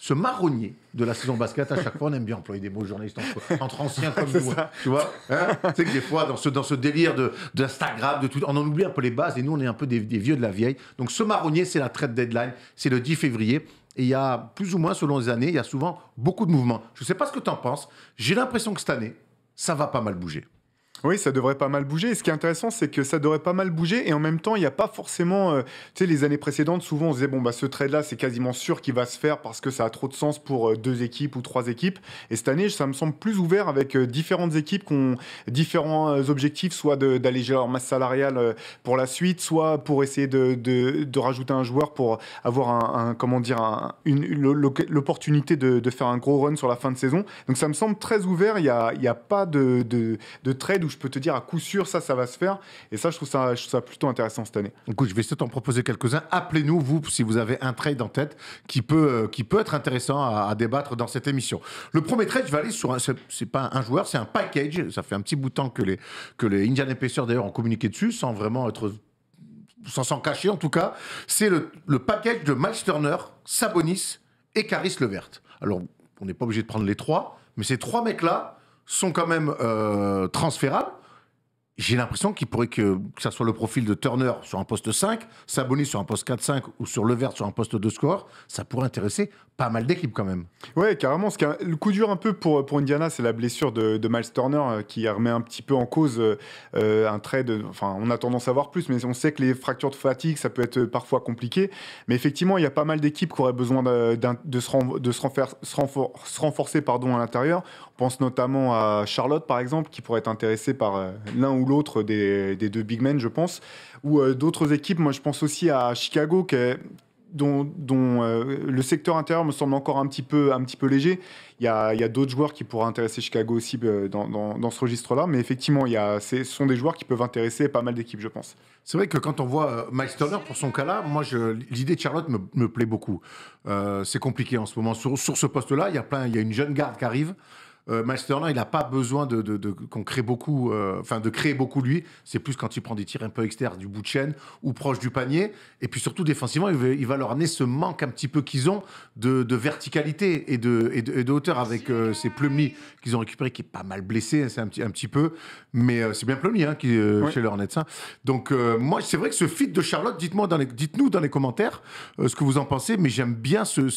ce marronnier de la saison basket. À chaque fois, on aime bien employer des mots journalistes entre anciens comme nous. Hein, tu vois, hein, tu sais que des fois, dans ce délire d'Instagram, de tout, on en oublie un peu les bases et nous, on est un peu des vieux de la vieille. Donc, ce marronnier, c'est la trade deadline. C'est le 10 février. Et il y a plus ou moins, selon les années, il y a souvent beaucoup de mouvements. Je ne sais pas ce que tu en penses. J'ai l'impression que cette année, ça va pas mal bouger. Oui, ça devrait pas mal bouger. Et ce qui est intéressant, c'est que ça devrait pas mal bouger. Et en même temps, il n'y a pas forcément. Tu sais, les années précédentes, souvent, on se disait, bon, bah, ce trade-là, c'est quasiment sûr qu'il va se faire parce que ça a trop de sens pour 2 équipes ou 3 équipes. Et cette année, ça me semble plus ouvert avec différentes équipes qui ont différents objectifs, soit d'alléger leur masse salariale pour la suite, soit pour essayer de rajouter un joueur pour avoir comment dire, l'opportunité de faire un gros run sur la fin de saison. Donc, ça me semble très ouvert. Il n'y a pas de trade où je peux te dire à coup sûr ça va se faire, et ça je trouve ça plutôt intéressant cette année. Écoute, je vais essayer de t'en proposer quelques-uns. Appelez-nous, vous, si vous avez un trade en tête qui peut être intéressant à débattre dans cette émission. Le premier trade, je vais aller sur c'est pas un joueur, c'est un package. Ça fait un petit bout de temps que les Indiana Pacers d'ailleurs ont communiqué dessus, sans vraiment sans s'en cacher en tout cas. C'est le package de Miles Turner, Sabonis et Caris LeVert. Alors, on n'est pas obligé de prendre les trois, mais ces trois mecs-là sont quand même transférables. J'ai l'impression qu'il pourrait que ça soit le profil de Turner sur un poste 5, Sabonis sur un poste 4-5 ou sur LeVert sur un poste de score. Ça pourrait intéresser pas mal d'équipes quand même. Ouais, carrément. Le coup dur un peu pour Indiana, c'est la blessure de Miles Turner qui remet un petit peu en cause un trade. Enfin, on a tendance à voir plus, mais on sait que les fractures de fatigue, ça peut être parfois compliqué. Mais effectivement, il y a pas mal d'équipes qui auraient besoin de se renforcer à l'intérieur. On pense notamment à Charlotte, par exemple, qui pourrait être intéressée par l'un ou l'autre des 2 big men, je pense. Ou d'autres équipes. Moi, je pense aussi à Chicago, dont le secteur intérieur me semble encore un petit peu léger. Il y a d'autres joueurs qui pourraient intéresser Chicago aussi dans ce registre-là, mais effectivement, ce sont des joueurs qui peuvent intéresser pas mal d'équipes, je pense. C'est vrai que quand on voit Miles Turner pour son cas-là, moi, l'idée de Charlotte me plaît beaucoup. C'est compliqué en ce moment. Sur ce poste-là, il y a une jeune garde qui arrive. Miles Turner, il n'a pas besoin qu'on crée beaucoup, de créer beaucoup lui. C'est plus quand il prend des tirs un peu externes du bout de chaîne ou proche du panier. Et puis surtout défensivement, il va leur amener ce manque un petit peu qu'ils ont de verticalité et de hauteur avec ces Plumlee qu'ils ont récupéré, qui est pas mal blessé, c'est un petit peu. Mais c'est bien Plumlee chez les Hornets. Hein. Donc moi, c'est vrai que ce fit de Charlotte, dites-nous dans les commentaires ce que vous en pensez. Mais j'aime bien ce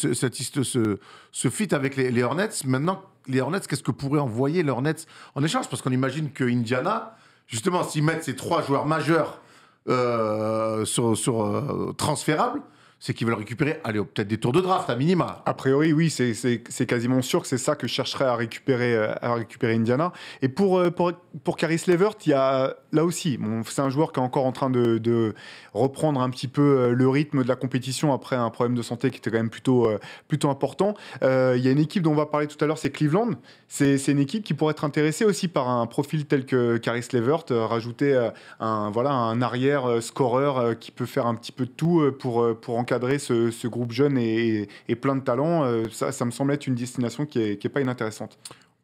fit avec les Hornets. Maintenant, les Hornets, qu'est-ce que pourraient envoyer les Hornets en échange? Parce qu'on imagine que Indiana, justement, s'ils mettent ces 3 joueurs majeurs transférables, c'est qu'ils veulent récupérer, peut-être des tours de draft à minima. A priori, oui, c'est quasiment sûr que c'est ça que chercherait à récupérer Indiana. Et pour Caris LeVert, il y a là aussi, c'est un joueur qui est encore en train de reprendre un petit peu le rythme de la compétition après un problème de santé qui était quand même plutôt important. Il y a une équipe dont on va parler tout à l'heure, c'est Cleveland. C'est une équipe qui pourrait être intéressée aussi par un profil tel que Caris LeVert, rajouter un arrière scoreur qui peut faire un petit peu de tout pour encadrer ce groupe jeune et plein de talent. Ça me semble être une destination qui est pas inintéressante.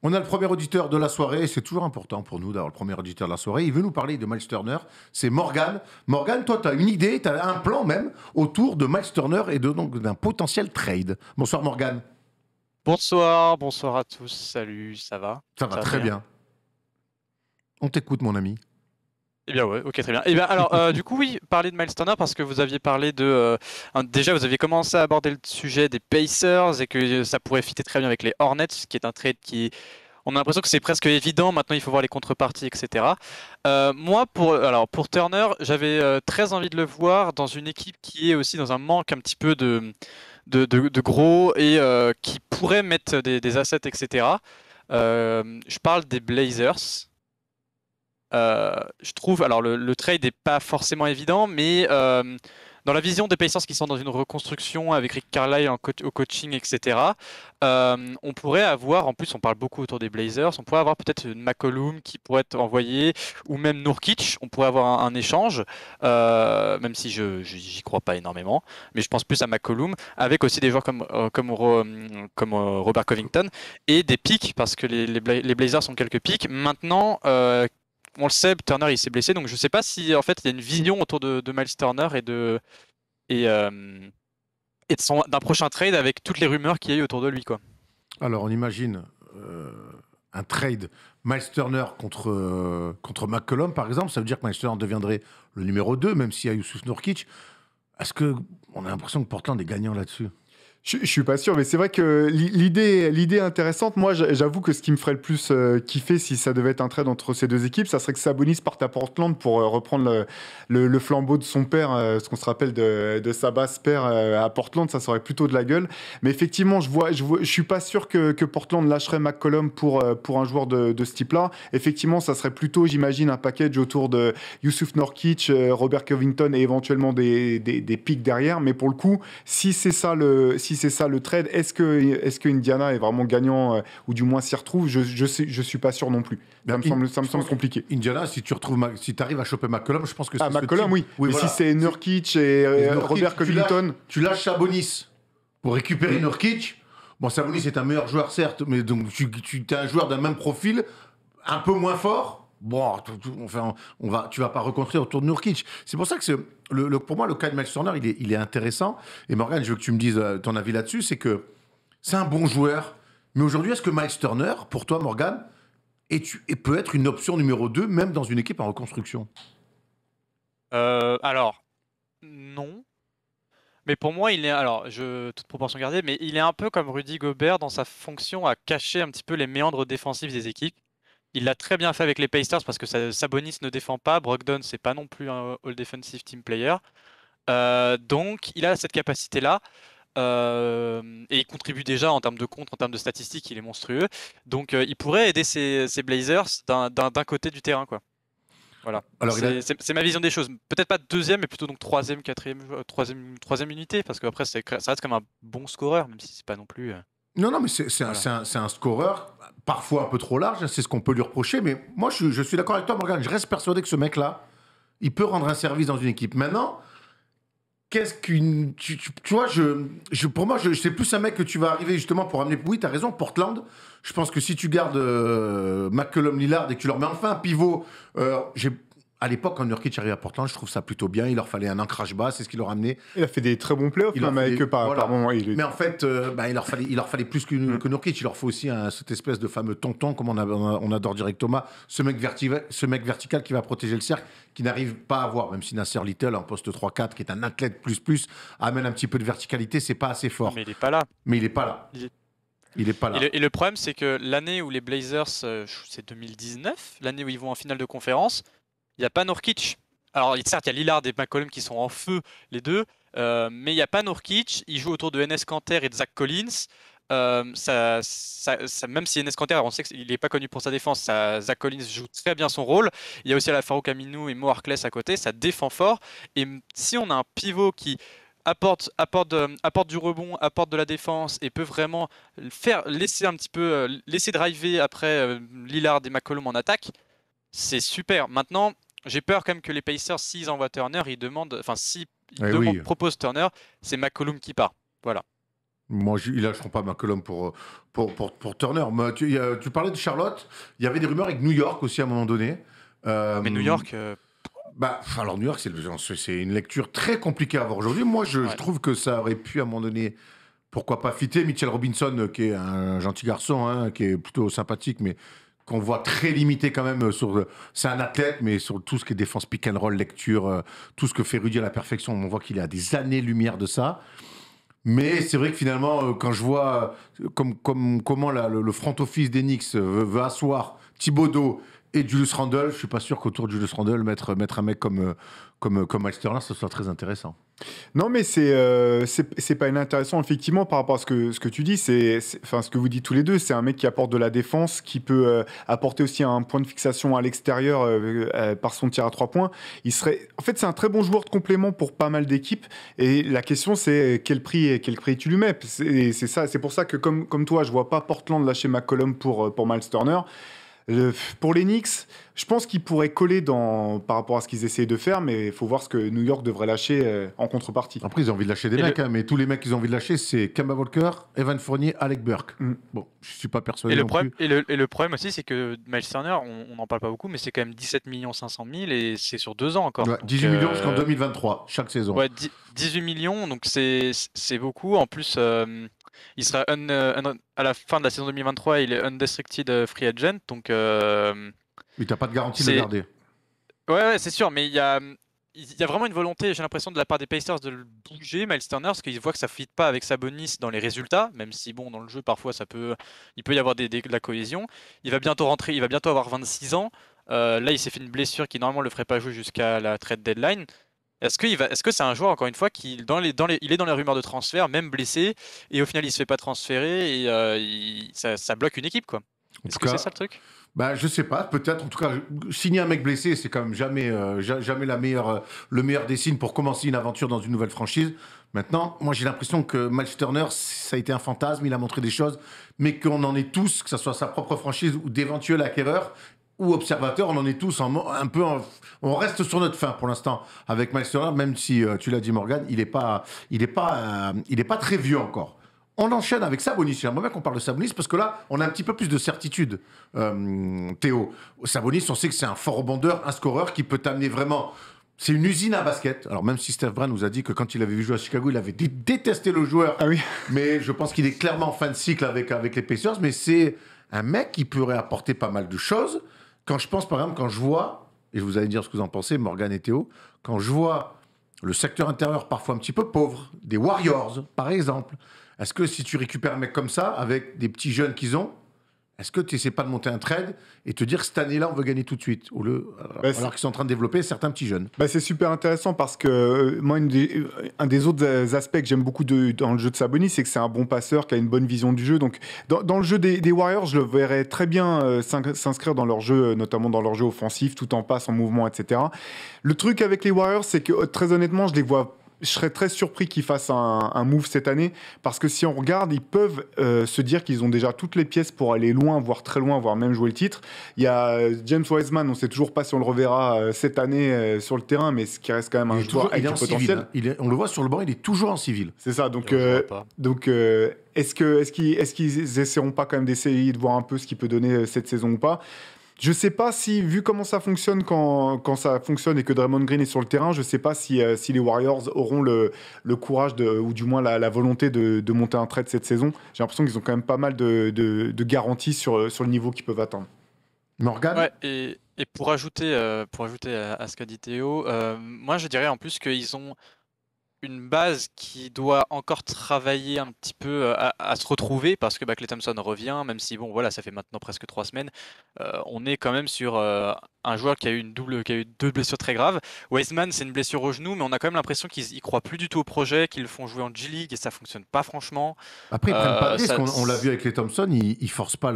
On a le premier auditeur de la soirée, c'est toujours important pour nous d'avoir le premier auditeur de la soirée. Il veut nous parler de Miles Turner, c'est Morgan. Morgan, toi, tu as une idée, tu as un plan même autour de Miles Turner et donc d'un potentiel trade. Bonsoir Morgan. Bonsoir à tous, salut, ça va? Ça va très bien. On t'écoute mon ami. Eh bien ouais, ok, très bien. Eh bien alors, du coup oui, parler de Miles Turner parce que vous aviez parlé déjà vous aviez commencé à aborder le sujet des Pacers et que ça pourrait fitter très bien avec les Hornets, qui est un trade on a l'impression que c'est presque évident, maintenant il faut voir les contreparties, etc. Moi, pour Turner, j'avais très envie de le voir dans une équipe qui est aussi dans un manque un petit peu de gros et qui pourrait mettre des assets, etc. Je parle des Blazers. Je trouve, alors le trade n'est pas forcément évident, mais dans la vision des Pacers qui sont dans une reconstruction avec Rick Carlisle au coaching, etc., on pourrait avoir, en plus on parle beaucoup autour des Blazers, on pourrait avoir peut-être une McCollum qui pourrait être envoyée, ou même Nurkic, on pourrait avoir un échange, même si j'y crois pas énormément, mais je pense plus à McCollum, avec aussi des joueurs comme Robert Covington, et des pics, parce que les Blazers ont quelques pics. Maintenant, on le sait, Turner il s'est blessé, donc je sais pas si en fait il y a une vision autour de Miles Turner et d'un prochain trade avec toutes les rumeurs qu'il y a eu autour de lui, quoi. Alors, on imagine un trade Miles Turner contre McCollum, par exemple. Ça veut dire que Miles Turner deviendrait le numéro 2, même s'il y a Yusuf Nurkic. Est-ce qu'on a l'impression que Portland est gagnant là-dessus? Je suis pas sûr, mais c'est vrai que l'idée est intéressante. Moi, j'avoue que ce qui me ferait le plus kiffer si ça devait être un trade entre ces deux équipes, ça serait que Sabonis parte à Portland pour reprendre le flambeau de son père, ce qu'on se rappelle de Sabas père à Portland, ça serait plutôt de la gueule. Mais effectivement, je suis pas sûr que Portland lâcherait McCollum pour un joueur de ce type-là. Effectivement, ça serait plutôt, j'imagine, un package autour de Yusuf Nurkic, Robert Covington et éventuellement des pics derrière. Mais pour le coup, si c'est ça le trade, est-ce que Indiana est vraiment gagnant ou du moins s'y retrouve? Je suis pas sûr non plus. Ça me semble compliqué. Indiana, si tu arrives à choper McCollum, je pense que c'est McCollum, oui. Mais voilà. Si c'est Nurkic et Robert Covington, tu lâches Sabonis pour récupérer Nurkic. Bon, Sabonis est un meilleur joueur certes, mais donc tu es un joueur d'un même profil, un peu moins fort. Bon, tu vas pas reconstruire autour de Nurkic. C'est pour ça que pour moi, le cas de Miles Turner, il est intéressant. Et Morgan, je veux que tu me dises ton avis là-dessus. C'est que c'est un bon joueur. Mais aujourd'hui, est-ce que Miles Turner, pour toi, Morgan, peut être une option numéro 2, même dans une équipe en reconstruction? Alors, non. Mais pour moi, toute proportion gardée, mais il est un peu comme Rudy Gobert dans sa fonction à cacher un petit peu les méandres défensifs des équipes. Il l'a très bien fait avec les Pacers parce que Sabonis ne défend pas. Brogdon, c'est pas non plus un all-defensive team player. Donc, il a cette capacité-là. Et il contribue déjà en termes de contre, en termes de statistiques, il est monstrueux. Donc, il pourrait aider ces Blazers d'un côté du terrain, quoi. Voilà. Alors, c'est ma vision des choses. Peut-être pas deuxième, mais plutôt donc troisième unité, parce qu'après, ça reste comme un bon scoreur, même si c'est pas non plus. Non, mais c'est un scoreur, parfois un peu trop large, c'est ce qu'on peut lui reprocher, mais moi je suis d'accord avec toi, Morgan, je reste persuadé que ce mec-là, il peut rendre un service dans une équipe. Maintenant, qu'est-ce qu'une... Tu vois, pour moi, c'est plus un mec que tu vas arriver justement pour amener... Oui, t'as raison, Portland, je pense que si tu gardes McCollum, Lillard et que tu leur mets enfin un pivot, à l'époque, quand Nurkic arrivait à Portland, je trouve ça plutôt bien. Il leur fallait un ancrage bas, c'est ce qu'il leur a amené. Il a fait des très bons playoffs, même avec eux par moment. Mais en fait, il leur fallait plus que Nurkic. Il leur faut aussi cette espèce de fameux tonton, comme on adore dire avec Thomas, ce mec vertical qui va protéger le cercle, qui n'arrive pas à avoir, même si Nasser Little, en poste 3-4, qui est un athlète plus, amène un petit peu de verticalité, c'est pas assez fort. Mais il n'est pas là. Il est pas là. Et le problème, c'est que l'année où les Blazers, c'est 2019, l'année où ils vont en finale de conférence, il n'y a pas Nurkic. Alors, certes, il y a Lillard et McCollum qui sont en feu, les deux, mais il n'y a pas Nurkic. Il joue autour de Enes Kanter et de Zach Collins. Même si Enes Kanter, on sait qu'il n'est pas connu pour sa défense, Zach Collins joue très bien son rôle. Il y a aussi Farouk Aminu et Mo Harkless à côté, ça défend fort. Et si on a un pivot qui apporte du rebond, apporte de la défense et peut vraiment laisser driver après Lillard et McCollum en attaque, c'est super. Maintenant, j'ai peur quand même que les Pacers, s'ils envoient Turner, proposent Turner, c'est McCollum qui part. Voilà. Moi, ils lâcheront pas McCollum pour Turner. Mais tu parlais de Charlotte. Il y avait des rumeurs avec New York aussi à un moment donné. Mais New York... alors New York, c'est une lecture très compliquée à avoir aujourd'hui. Moi, je trouve que ça aurait pu à un moment donné, pourquoi pas fitter Mitchell Robinson, qui est un gentil garçon, hein, qui est plutôt sympathique, mais qu'on voit très limité quand même c'est un athlète, mais sur tout ce qui est défense pick and roll, lecture, tout ce que fait Rudy à la perfection, on voit qu'il est à des années-lumière de ça. Mais c'est vrai que finalement, quand je vois comment le front office des Knicks veut asseoir Thibodeau et Julius Randle, je suis pas sûr qu'autour de Julius Randle, mettre un mec comme Miles Turner, ce soit très intéressant. Non, mais c'est pas inintéressant, effectivement, par rapport à ce que tu dis. Ce que vous dites tous les deux, c'est un mec qui apporte de la défense, qui peut apporter aussi un point de fixation à l'extérieur par son tir à 3 points. En fait, c'est un très bon joueur de complément pour pas mal d'équipes. Et la question, c'est quel prix tu lui mets. C'est pour ça que, comme toi, je vois pas Portland lâcher McCollum pour Miles Turner. Pour les Knicks, je pense qu'ils pourraient coller par rapport à ce qu'ils essayent de faire, mais il faut voir ce que New York devrait lâcher en contrepartie. Après, ils ont envie de lâcher des mecs, mais tous les mecs qu'ils ont envie de lâcher, c'est Kemba Walker, Evan Fournier, Alec Burks. Bon, je suis pas persuadé. Et le problème aussi, c'est que Miles Turner, on n'en parle pas beaucoup, mais c'est quand même 17 500 000 et c'est sur 2 ans encore. Ouais, 18 millions jusqu'en 2023, chaque saison. Ouais, 18 millions, donc c'est beaucoup. En plus, il sera à la fin de la saison 2023, il est unrestricted free agent, donc Mais t'as pas de garantie de le garder. Ouais, c'est sûr, mais il y a vraiment une volonté, j'ai l'impression, de la part des Pacers de le bouger, Miles Turner, parce qu'ils voient que ça ne fit pas avec Sabonis dans les résultats, même si bon, dans le jeu parfois il peut y avoir de la cohésion. Il va bientôt rentrer, il va bientôt avoir 26 ans. Là, il s'est fait une blessure qui normalement le ferait pas jouer jusqu'à la trade deadline. Est-ce que c'est un joueur, encore une fois, qui il est dans les rumeurs de transfert, même blessé, et au final il se fait pas transférer et ça bloque une équipe, quoi. Est-ce que c'est ça le truc? Bah, je sais pas, peut-être. En tout cas, signer un mec blessé, c'est quand même jamais le meilleur des signes pour commencer une aventure dans une nouvelle franchise. Maintenant, moi, j'ai l'impression que Miles Turner, ça a été un fantasme, il a montré des choses, mais qu'on en est tous, que ce soit sa propre franchise ou d'éventuels acquéreurs ou observateurs, on en est tous on reste sur notre faim pour l'instant avec Miles Turner, même si tu l'as dit, Morgan, il est pas très vieux encore. On enchaîne avec Sabonis. J'aimerais bien qu'on parle de Sabonis parce que là, on a un petit peu plus de certitude, Théo. Sabonis, on sait que c'est un fort rebondeur, un scoreur qui peut t'amener vraiment. C'est une usine à basket. Alors, même si Steph Brand nous a dit que quand il avait vu jouer à Chicago, il avait détesté le joueur. Ah oui. Mais je pense qu'il est clairement en fin de cycle avec les Pacers. Mais c'est un mec qui pourrait apporter pas mal de choses. Quand je pense, par exemple, quand je vois, et je vous allez dire ce que vous en pensez, Morgan et Théo, quand je vois le secteur intérieur parfois un petit peu pauvre, des Warriors, par exemple. Est-ce que si tu récupères un mec comme ça, avec des petits jeunes qu'ils ont, est-ce que tu n'essaies pas de monter un trade et te dire cette année-là, on veut gagner tout de suite, alors qu'ils sont en train de développer certains petits jeunes? C'est super intéressant parce que moi, un des autres aspects que j'aime beaucoup dans le jeu de Sabonis, c'est que c'est un bon passeur qui a une bonne vision du jeu. Donc, dans le jeu des Warriors, je le verrais très bien s'inscrire dans leur jeu, notamment dans leur jeu offensif, tout en passe, en mouvement, etc. Le truc avec les Warriors, c'est que très honnêtement, je serais très surpris qu'ils fassent un move cette année, parce que si on regarde, ils peuvent se dire qu'ils ont déjà toutes les pièces pour aller loin, voire très loin, voire même jouer le titre. Il y a James Wiseman, on ne sait toujours pas si on le reverra cette année sur le terrain, mais ce qui reste quand même un joueur avec du potentiel. On le voit sur le banc, il est toujours en civil. C'est ça, donc est-ce qu'ils essaieront pas quand même d'essayer de voir un peu ce qu'il peut donner cette saison ou pas? Je sais pas si, vu comment ça fonctionne quand ça fonctionne et que Draymond Green est sur le terrain, je sais pas si les Warriors auront le courage ou du moins la volonté de monter un trade cette saison. J'ai l'impression qu'ils ont quand même pas mal de garanties sur le niveau qu'ils peuvent atteindre. Morgan? Ouais, et pour ajouter à ce qu'a dit Théo, moi je dirais en plus qu'ils ont une base qui doit encore travailler un petit peu à se retrouver, parce que Klay Thompson revient, même si bon voilà, ça fait maintenant presque 3 semaines. On est quand même sur un joueur qui a eu deux blessures très graves. Wiseman, c'est une blessure au genou, mais on a quand même l'impression qu'ils croient plus du tout au projet, qu'ils le font jouer en G-League et ça fonctionne pas franchement. Après, ils prennent pas de risque. On l'a vu avec les Thompson, ils forcent pas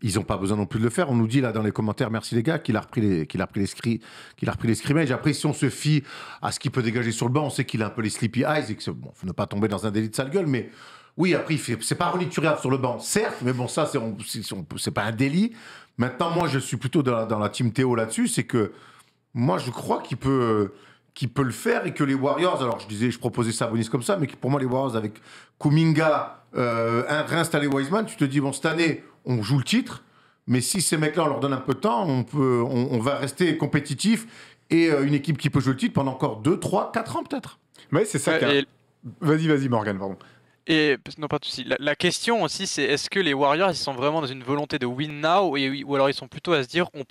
ils ont pas besoin non plus de le faire. On nous dit là dans les commentaires, merci les gars, qu'il a repris les scrimmages. Après, si on se fie à ce qu'il peut dégager sur le banc, on sait qu'il a un peu les sleepy eyes et que bon, faut ne pas tomber dans un délit de sale gueule, mais oui, après, c'est pas renituriable sur le banc, certes, mais bon, ça, c'est pas un délit. Maintenant, moi, je suis plutôt dans la team Théo là-dessus, c'est que moi, je crois qu'il peut le faire et que les Warriors, alors je proposais Sabonis comme ça, mais que pour moi, les Warriors avec Kuminga, réinstaller Wiseman, tu te dis, bon, cette année, on joue le titre, mais si ces mecs-là, on leur donne un peu de temps, on va rester compétitif et une équipe qui peut jouer le titre pendant encore 2, 3, 4 ans peut-être. Ouais, c'est ça. Vas-y, Morgan, pardon. Et non, pas de souci. La question aussi, c'est est-ce que les Warriors ils sont vraiment dans une volonté de win now ou alors ils sont plutôt à se dire on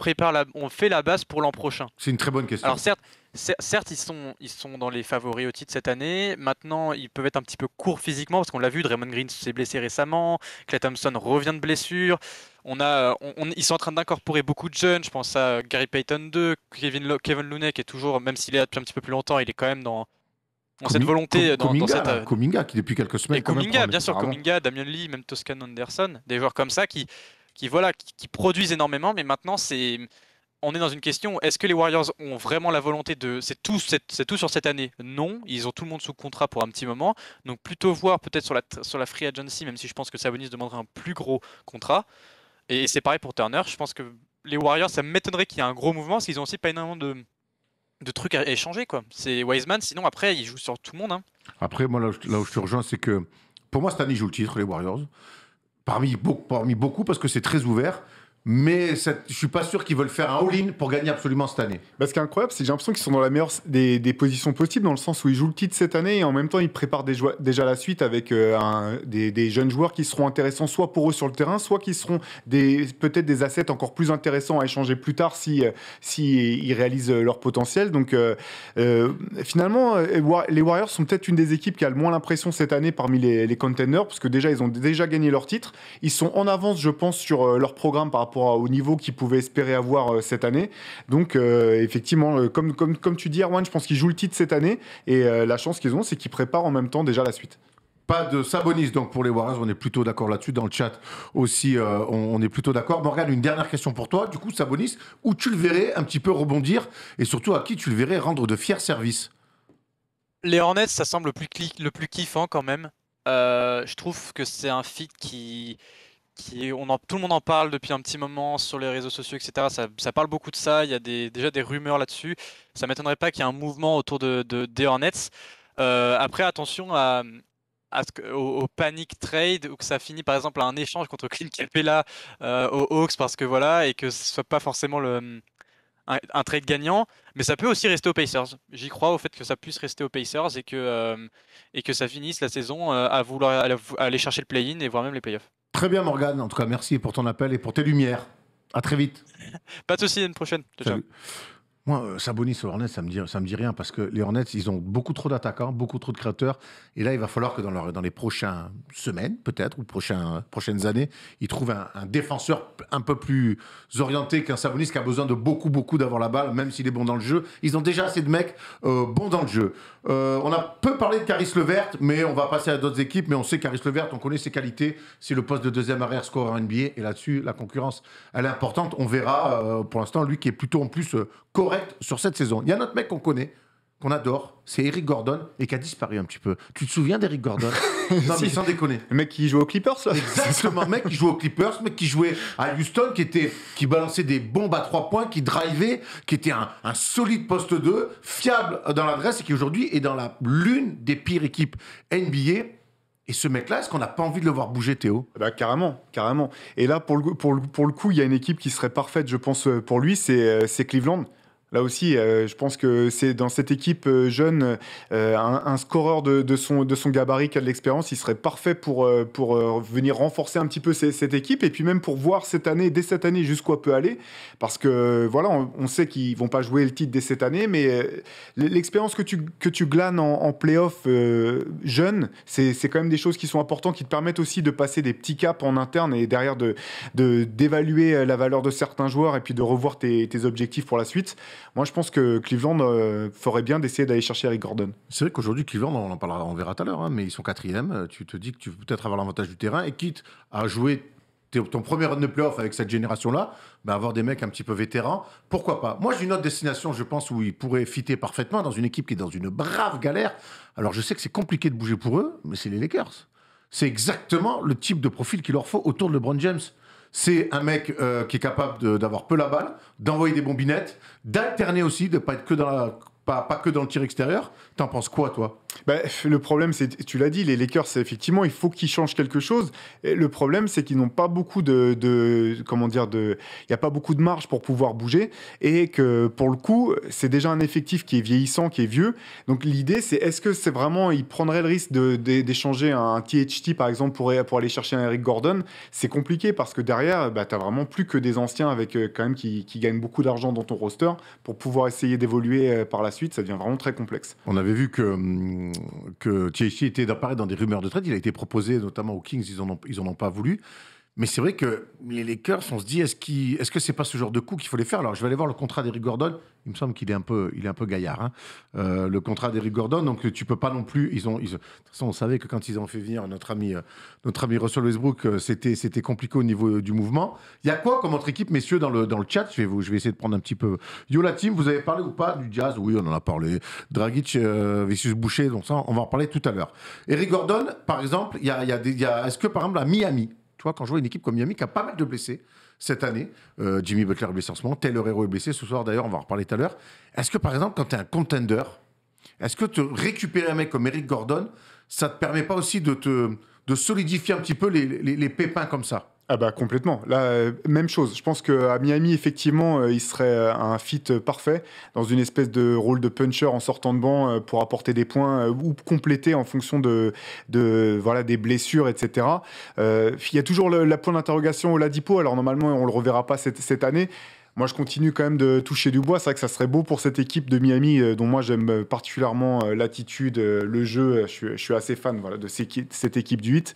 fait la base pour l'an prochain? C'est une très bonne question. Alors certes ils sont dans les favoris au titre cette année. Maintenant ils peuvent être un petit peu courts physiquement parce qu'on l'a vu, Draymond Green s'est blessé récemment, Klay Thompson revient de blessure. Ils sont en train d'incorporer beaucoup de jeunes. Je pense à Gary Payton 2, Kevin Looney qui est toujours, même s'il est là depuis un petit peu plus longtemps, il est quand même dans cette volonté dans cette Kuminga qui depuis quelques semaines et Kuminga bien sûr, Kuminga, Damian Lee, même Toscan Anderson, des joueurs comme ça qui produisent énormément, mais maintenant on est dans une question, est-ce que les Warriors ont vraiment la volonté c'est tout sur cette année? Non, ils ont tout le monde sous contrat pour un petit moment, donc plutôt voir peut-être sur la free agency, même si je pense que Sabonis demanderait un plus gros contrat. Et c'est pareil pour Turner, je pense que les Warriors, ça m'étonnerait qu'il y ait un gros mouvement, parce qu'ils ont aussi pas énormément de trucs à échanger, quoi. C'est Wiseman, sinon après, il joue sur tout le monde. Hein. Après, moi, là où je te rejoins, c'est que pour moi, cette année, ils jouent le titre, les Warriors. Parmi beaucoup, parce que c'est très ouvert. Mais je suis pas sûr qu'ils veulent faire un all-in pour gagner absolument cette année. Bah, ce qui est incroyable, c'est que j'ai l'impression qu'ils sont dans la meilleure des positions possibles, dans le sens où ils jouent le titre cette année et en même temps ils préparent déjà la suite avec des jeunes joueurs qui seront intéressants soit pour eux sur le terrain, soit qui seront peut-être des assets encore plus intéressants à échanger plus tard si ils réalisent leur potentiel. Donc finalement, les Warriors sont peut-être une des équipes qui a le moins l'impression cette année parmi les contenders, parce que déjà ils ont déjà gagné leur titre. Ils sont en avance, je pense, sur leur programme par rapport au niveau qu'ils pouvaient espérer avoir cette année. Donc, effectivement, comme tu dis, Erwan, je pense qu'ils jouent le titre cette année. Et la chance qu'ils ont, c'est qu'ils préparent en même temps déjà la suite. Pas de Sabonis donc pour les Warriors, on est plutôt d'accord là-dessus. Dans le chat aussi, on est plutôt d'accord. Morgane, une dernière question pour toi. Du coup, Sabonis, où tu le verrais un petit peu rebondir et surtout à qui tu le verrais rendre de fiers services? Les Hornets, ça semble le plus kiffant quand même. Je trouve que c'est un fit tout le monde en parle depuis un petit moment sur les réseaux sociaux, etc. Ça parle beaucoup de ça. Il y a déjà des rumeurs là-dessus. Ça m'étonnerait pas qu'il y ait un mouvement autour des Hornets. Après, attention au panic trade, ou que ça finit par exemple à un échange contre Clint Capella aux Hawks, parce que voilà, et que ce soit pas forcément un trade gagnant. Mais ça peut aussi rester aux Pacers. J'y crois au fait que ça puisse rester aux Pacers et que ça finisse la saison à vouloir aller chercher le play-in et voire même les playoffs. Très bien, Morgane. En tout cas, merci pour ton appel et pour tes lumières. À très vite. Pas de soucis, à une prochaine. Ciao. Moi, Sabonis aux Hornets, ça me dit rien parce que les Hornets, ils ont beaucoup trop d'attaquants, beaucoup trop de créateurs. Et là, il va falloir que dans les prochaines semaines, peut-être, ou prochaines années, ils trouvent un défenseur un peu plus orienté qu'un Sabonis qui a besoin de beaucoup d'avoir la balle, même s'il est bon dans le jeu. Ils ont déjà assez de mecs bons dans le jeu. On a peu parlé de Caris LeVert, mais on va passer à d'autres équipes. Mais on sait Caris LeVert, on connaît ses qualités. C'est le poste de deuxième arrière scoreur NBA. Et là-dessus, la concurrence, elle est importante. On verra, pour l'instant, lui qui est plutôt en plus correct sur cette saison. Il y a un autre mec qu'on connaît, qu'on adore, c'est Eric Gordon, et qui a disparu un petit peu. Tu te souviens d'Eric Gordon? Non, mais sans déconner. Le mec qui joue aux Clippers, là. Exactement, mec qui jouait aux Clippers, mec qui jouait à Houston, qui balançait des bombes à 3 points, qui drivait, qui était un solide poste 2, fiable dans l'adresse, et qui aujourd'hui est dans l'une des pires équipes NBA. Et ce mec-là, est-ce qu'on n'a pas envie de le voir bouger, Théo? Bah, carrément. Et là, pour le coup, il y a une équipe qui serait parfaite, je pense, pour lui, c'est Cleveland. Là aussi, je pense que c'est dans cette équipe jeune, un scoreur de son gabarit qui a de l'expérience, il serait parfait pour venir renforcer un petit peu cette équipe et puis même pour voir dès cette année jusqu'où elle peut aller. Parce que voilà, on sait qu'ils vont pas jouer le titre dès cette année, mais l'expérience que tu glanes en play-off jeune, c'est quand même des choses qui sont importantes, qui te permettent aussi de passer des petits caps en interne et derrière d'évaluer la valeur de certains joueurs et puis de revoir tes objectifs pour la suite. Moi, je pense que Cleveland ferait bien d'essayer d'aller chercher Eric Gordon. C'est vrai qu'aujourd'hui, Cleveland, on en parlera, on verra tout à l'heure, hein, mais ils sont 4e. Tu te dis que tu peux peut-être avoir l'avantage du terrain et quitte à jouer ton premier run de playoff avec cette génération-là, avoir des mecs un petit peu vétérans, pourquoi pas? Moi, j'ai une autre destination, je pense, où ils pourraient fitter parfaitement dans une équipe qui est dans une brave galère. Alors, je sais que c'est compliqué de bouger pour eux, mais c'est les Lakers. C'est exactement le type de profil qu'il leur faut autour de LeBron James. C'est un mec qui est capable d'avoir peu la balle, d'envoyer des bombinettes, d'alterner aussi, de ne pas être que pas que dans le tir extérieur. T'en penses quoi, toi? Le problème, tu l'as dit, les Lakers, c'est effectivement, il faut qu'ils changent quelque chose. Et le problème, c'est qu'ils n'ont pas beaucoup il n'y a pas beaucoup de marge pour pouvoir bouger et que pour le coup, c'est déjà un effectif qui est vieillissant, qui est vieux. Donc l'idée, c'est est-ce que c'est vraiment, ils prendraient le risque d'échanger un THT par exemple pour aller chercher un Eric Gordon? C'est compliqué parce que derrière, t'as vraiment plus que des anciens avec quand même qui gagnent beaucoup d'argent dans ton roster pour pouvoir essayer d'évoluer par la suite. Ça devient vraiment très complexe. On avait vu que THT était d'apparaître dans des rumeurs de trade. Il a été proposé notamment aux Kings, ils en ont pas voulu. Mais c'est vrai que les Lakers, on se dit, est-ce que c'est pas ce genre de coup qu'il faut les faire? Alors, je vais aller voir le contrat d'Eric Gordon. Il me semble qu'il est un peu gaillard. Hein. Le contrat d'Eric Gordon, donc tu peux pas non plus. De toute façon, on savait que quand ils ont fait venir notre ami Russell Westbrook, c'était compliqué au niveau du mouvement. Il y a quoi comme autre équipe, messieurs, dans le chat? Je vais essayer de prendre un petit peu. Yo la team, vous avez parlé ou pas du Jazz? Oui, on en a parlé. Dragic versus Boucher, donc ça, on va en parler tout à l'heure. Eric Gordon, par exemple, est-ce que par exemple à Miami, quand je vois une équipe comme Miami qui a pas mal de blessés, cette année. Jimmy Butler est blessé en ce moment. Taylor Hero est blessé ce soir d'ailleurs, on va en reparler tout à l'heure. Est-ce que par exemple, quand tu es un contender, est-ce que te récupérer un mec comme Eric Gordon, ça te permet pas aussi de solidifier un petit peu les pépins comme ça? Ah bah complètement. Là, même chose. Je pense qu'à Miami, effectivement, il serait un fit parfait dans une espèce de rôle de puncher en sortant de banc pour apporter des points ou compléter en fonction voilà, des blessures, etc. Il y a toujours la point d'interrogation au Ladipo. Alors normalement, on le reverra pas cette année. Moi, je continue quand même de toucher du bois. C'est vrai que ça serait beau pour cette équipe de Miami, dont moi j'aime particulièrement l'attitude, le jeu. Je suis assez fan voilà, de cette équipe du 8.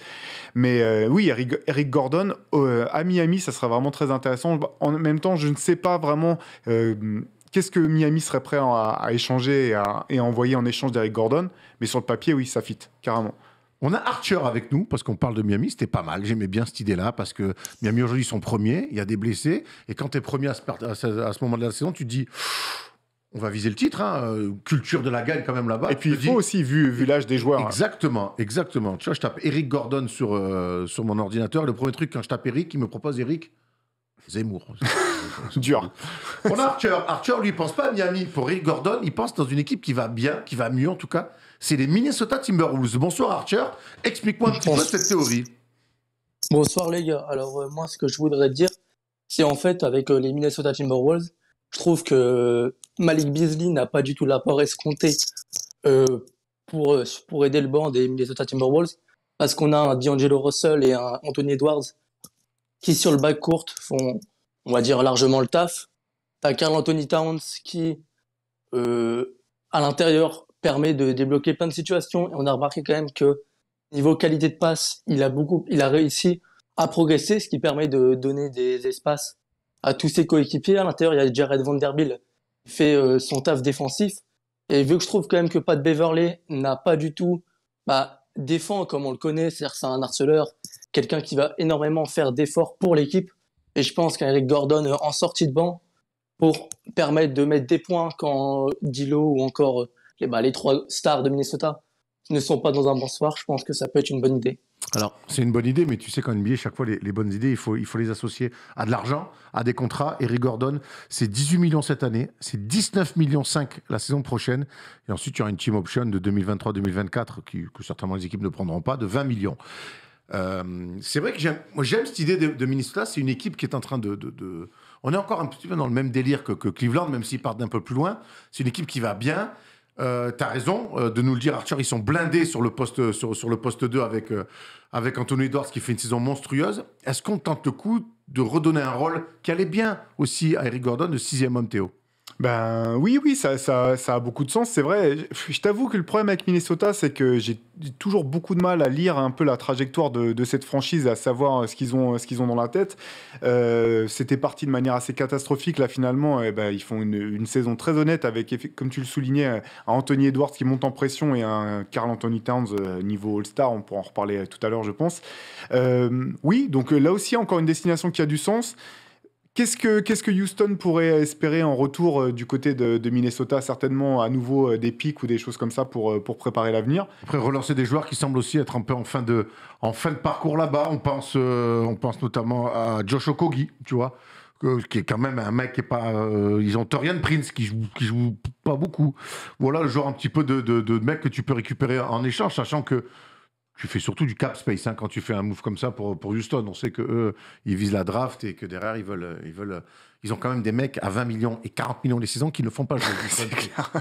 Mais oui, Eric Gordon à Miami, ça serait vraiment très intéressant. En même temps, je ne sais pas vraiment qu'est-ce que Miami serait prêt à échanger et à envoyer en échange d'Eric Gordon. Mais sur le papier, oui, ça fit, carrément. On a Archer avec nous, parce qu'on parle de Miami, c'était pas mal. J'aimais bien cette idée-là, parce que Miami aujourd'hui sont premiers, il y a des blessés, et quand tu es premier à ce moment de la saison, tu te dis, on va viser le titre, culture de la gagne quand même là-bas. Et puis il faut aussi, vu l'âge des joueurs. Exactement. Tu vois, je tape Eric Gordon sur mon ordinateur, et le premier truc, quand je tape Eric, il me propose Eric Zemmour. Dur. On a Archer. Archer, lui, il pense pas à Miami. Pour Eric Gordon, il pense dans une équipe qui va bien, qui va mieux en tout cas. C'est les Minnesota Timberwolves. Bonsoir Archer. Explique-moi un petit peu cette théorie. Bonsoir les gars. Alors moi, ce que je voudrais dire, c'est en fait avec les Minnesota Timberwolves, je trouve que Malik Beasley n'a pas du tout l'apport escompté pour aider le banc des Minnesota Timberwolves, parce qu'on a un D'Angelo Russell et un Anthony Edwards qui sur le backcourt font, on va dire, largement le taf. T'as Karl Anthony Towns qui, à l'intérieur, permet de débloquer plein de situations. Et on a remarqué quand même que niveau qualité de passe, il a réussi à progresser, ce qui permet de donner des espaces à tous ses coéquipiers. À l'intérieur, il y a Jared Vanderbilt qui fait son taf défensif. Et vu que je trouve quand même que Pat Beverley n'a pas du tout défend comme on le connaît, c'est-à-dire que c'est un harceleur, quelqu'un qui va énormément faire d'efforts pour l'équipe. Et je pense qu'Eric Gordon en sortie de banc pour permettre de mettre des points quand D'Lo ou encore les trois stars de Minnesota ne sont pas dans un bon soir, je pense que ça peut être une bonne idée. Alors, c'est une bonne idée, mais tu sais qu'en NBA, chaque fois, les bonnes idées, il faut les associer à de l'argent, à des contrats. Eric Gordon, c'est 18 millions cette année, c'est 19 millions 5 la saison prochaine. Et ensuite, il y aura une team option de 2023-2024 que certainement les équipes ne prendront pas, de 20 millions. C'est vrai que j'aime cette idée de Minnesota. C'est une équipe qui est en train on est encore un petit peu dans le même délire que Cleveland, même s'ils partent d'un peu plus loin. C'est une équipe qui va bien. T'as raison de nous le dire, Archer. Ils sont blindés sur le poste, sur le poste 2 avec Anthony Edwards qui fait une saison monstrueuse. Est-ce qu'on tente le coup de redonner un rôle qui allait bien aussi à Eric Gordon, de 6e homme, Théo? Ben oui, ça a beaucoup de sens, c'est vrai. Je t'avoue que le problème avec Minnesota, c'est que j'ai toujours beaucoup de mal à lire un peu la trajectoire de cette franchise, à savoir ce qu'ils ont dans la tête. C'était parti de manière assez catastrophique. Là, finalement, ils font une saison très honnête avec, comme tu le soulignais, un Anthony Edwards qui monte en pression et un Karl Anthony Towns niveau All-Star. On pourra en reparler tout à l'heure, je pense. Oui, donc là aussi, encore une destination qui a du sens. Qu'est-ce que Houston pourrait espérer en retour du côté de Minnesota? Certainement à nouveau des pics ou des choses comme ça pour préparer l'avenir. Après, relancer des joueurs qui semblent aussi être un peu en fin de parcours là-bas. On pense notamment à Josh Okogie, tu vois, qui est quand même un mec qui est pas... ils ont Taurean Prince qui joue pas beaucoup. Voilà le genre un petit peu de mec que tu peux récupérer en échange, sachant que tu fais surtout du cap space quand tu fais un move comme ça pour Houston. On sait qu'eux, ils visent la draft et que derrière, ils ont quand même des mecs à 20 millions et 40 millions les saisons qui ne le font pas jouer. C'est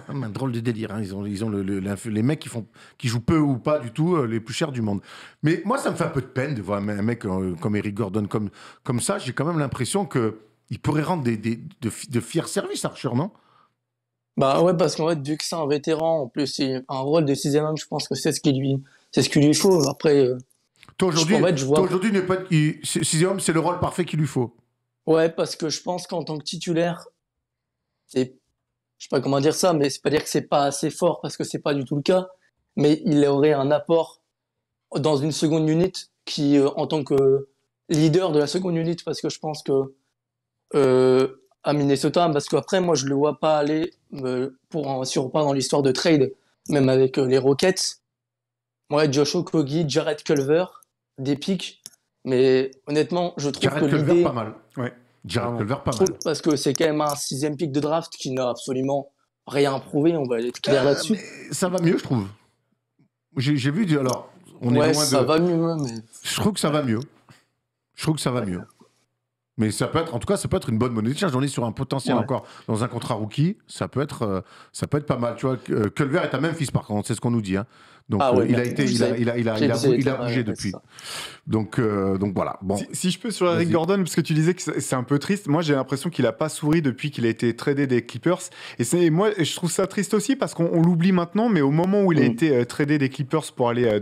un drôle de délire. Ils ont les mecs qui jouent peu ou pas du tout les plus chers du monde. Mais moi, ça me fait un peu de peine de voir un mec comme Eric Gordon comme ça. J'ai quand même l'impression qu'il pourrait rendre de fiers services, Archer, non? Bah ouais, parce qu'en fait, vu que c'est un vétéran, en plus, c'est un rôle de 6e homme, je pense que c'est ce qu'il lui faut. Après, toi aujourd'hui, n'est pas 6e homme, c'est le rôle parfait qu'il lui faut. Ouais, parce que je pense qu'en tant que titulaire, je sais pas comment dire ça, mais c'est pas dire que c'est pas assez fort parce que c'est pas du tout le cas, mais il aurait un apport dans une seconde unit qui, en tant que leader de la seconde unit, parce que je pense que à Minnesota, parce qu'après, moi, je le vois pas aller si on repart dans l'histoire de trade, même avec les Rockets. Ouais, Josh Okogie, Jared Culver, des pics, Mais honnêtement, je trouve Jared que Culver, l'idée, pas mal. Ouais. Jared Culver, pas je mal. trouve- parce que c'est quand même un 6e pick de draft qui n'a absolument rien prouvé, on va être clair là-dessus. Mais ça va mieux, je trouve. J'ai vu, alors, on est Ouais, loin ça de... va mieux, mais Je trouve que ça va mieux. Je trouve que ça va mieux. Mais ça peut être, en tout cas, ça peut être une bonne monnaie d'échange. On est sur un potentiel Ouais. encore dans un contrat rookie. Ça peut être pas mal. Tu vois, Culver est à Memphis par contre, c'est ce qu'on nous dit. Hein. Donc Ah ouais, il a mais été, je il a, sais. il a, il a, J'ai il a, dit, il a ouais, bougé ouais, depuis. c'est ça. Donc voilà. Bon. Si je peux sur Eric Vas-y. Gordon, parce que tu disais que c'est un peu triste, moi j'ai l'impression qu'il a pas souri depuis qu'il a été tradé des Clippers. Et moi je trouve ça triste aussi parce qu'on l'oublie maintenant, mais au moment où il a été tradé des Clippers pour aller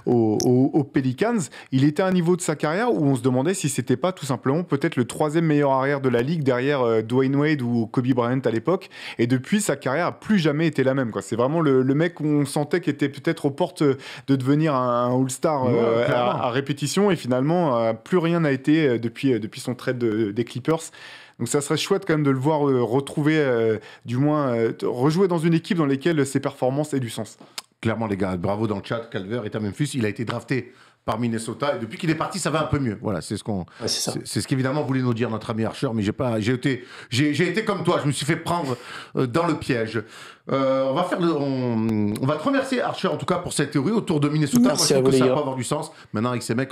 aux Pelicans, il était à un niveau de sa carrière où on se demandait si c'était pas tout simplement peut-être le 3e meilleur arrière de la ligue derrière Dwayne Wade ou Kobe Bryant à l'époque. Et depuis, sa carrière a plus jamais été la même, quoi. C'est vraiment le mec où on sentait qu'il était peut-être aux portes de devenir un All-Star Ouais, clairement. à répétition, et finalement plus rien n'a été depuis son trade des Clippers. Donc ça serait chouette quand même de le voir retrouver, du moins rejouer dans une équipe dans laquelle ses performances aient du sens. Clairement, les gars, bravo dans le chat. Calver est à Memphis. Il a été drafté par Minnesota et depuis qu'il est parti, ça va un peu mieux. Voilà, c'est ce qu'on, Ouais, c'est ça. c'est ce qu'évidemment voulait nous dire notre ami Archer, mais j'ai été comme toi. Je me suis fait prendre dans le piège. On va te remercier Archer en tout cas pour cette théorie autour de Minnesota. Merci Moi, à je trouve vous, que les ça gars. peut avoir du sens. Maintenant, avec ces mecs,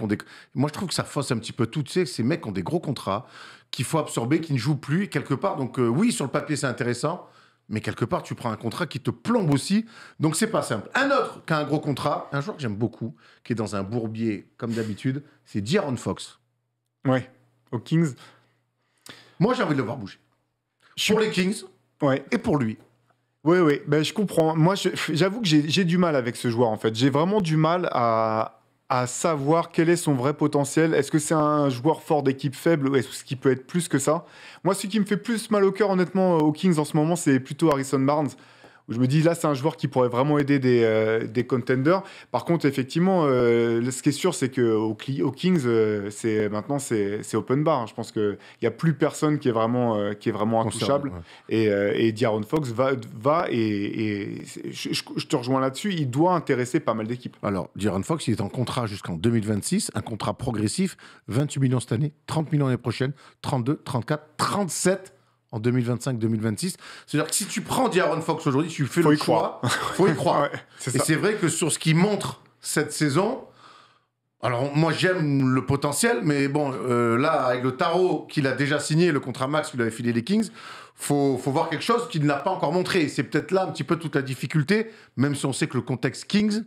moi, je trouve que ça fausse un petit peu tout. Tu sais, ces mecs ont des gros contrats qu'il faut absorber, qui ne jouent plus quelque part. Donc oui, sur le papier, c'est intéressant. Mais quelque part, tu prends un contrat qui te plombe aussi. Donc, c'est pas simple. Un autre qui a un gros contrat, un joueur que j'aime beaucoup, qui est dans un bourbier, comme d'habitude, c'est De'Aaron Fox. Ouais, aux Kings. Moi, j'ai envie de le voir bouger. Pour les Kings Ouais. et pour lui. Oui, ben, je comprends. Moi, j'avoue que j'ai du mal avec ce joueur, en fait. J'ai vraiment du mal à savoir quel est son vrai potentiel. Est-ce que c'est un joueur fort d'équipe faible ou est-ce qu'il peut être plus que ça? Moi, ce qui me fait plus mal au cœur, honnêtement, aux Kings en ce moment, c'est plutôt Harrison Barnes. Où je me dis, là, c'est un joueur qui pourrait vraiment aider des contenders. Par contre, effectivement, ce qui est sûr, c'est qu'aux Kings, maintenant, c'est open bar. Je pense qu'il n'y a plus personne qui est vraiment intouchable. Ouais. Et De'Aaron Fox et je te rejoins là-dessus, il doit intéresser pas mal d'équipes. Alors, De'Aaron Fox, il est en contrat jusqu'en 2026, un contrat progressif, 28 millions cette année, 30 millions l'année prochaine, 32, 34, 37 en 2025-2026. C'est-à-dire que si tu prends De'Aaron Fox aujourd'hui, tu fais Faut le y choix, faut y croire. Ouais, c'est Et ça. c'est vrai que sur ce qu'il montre cette saison, alors moi j'aime le potentiel, mais bon, là, avec le tarot qu'il a déjà signé, le contrat max qu'il avait filé les Kings, faut voir quelque chose qu'il n'a pas encore montré. C'est peut-être là un petit peu toute la difficulté, même si on sait que le contexte Kings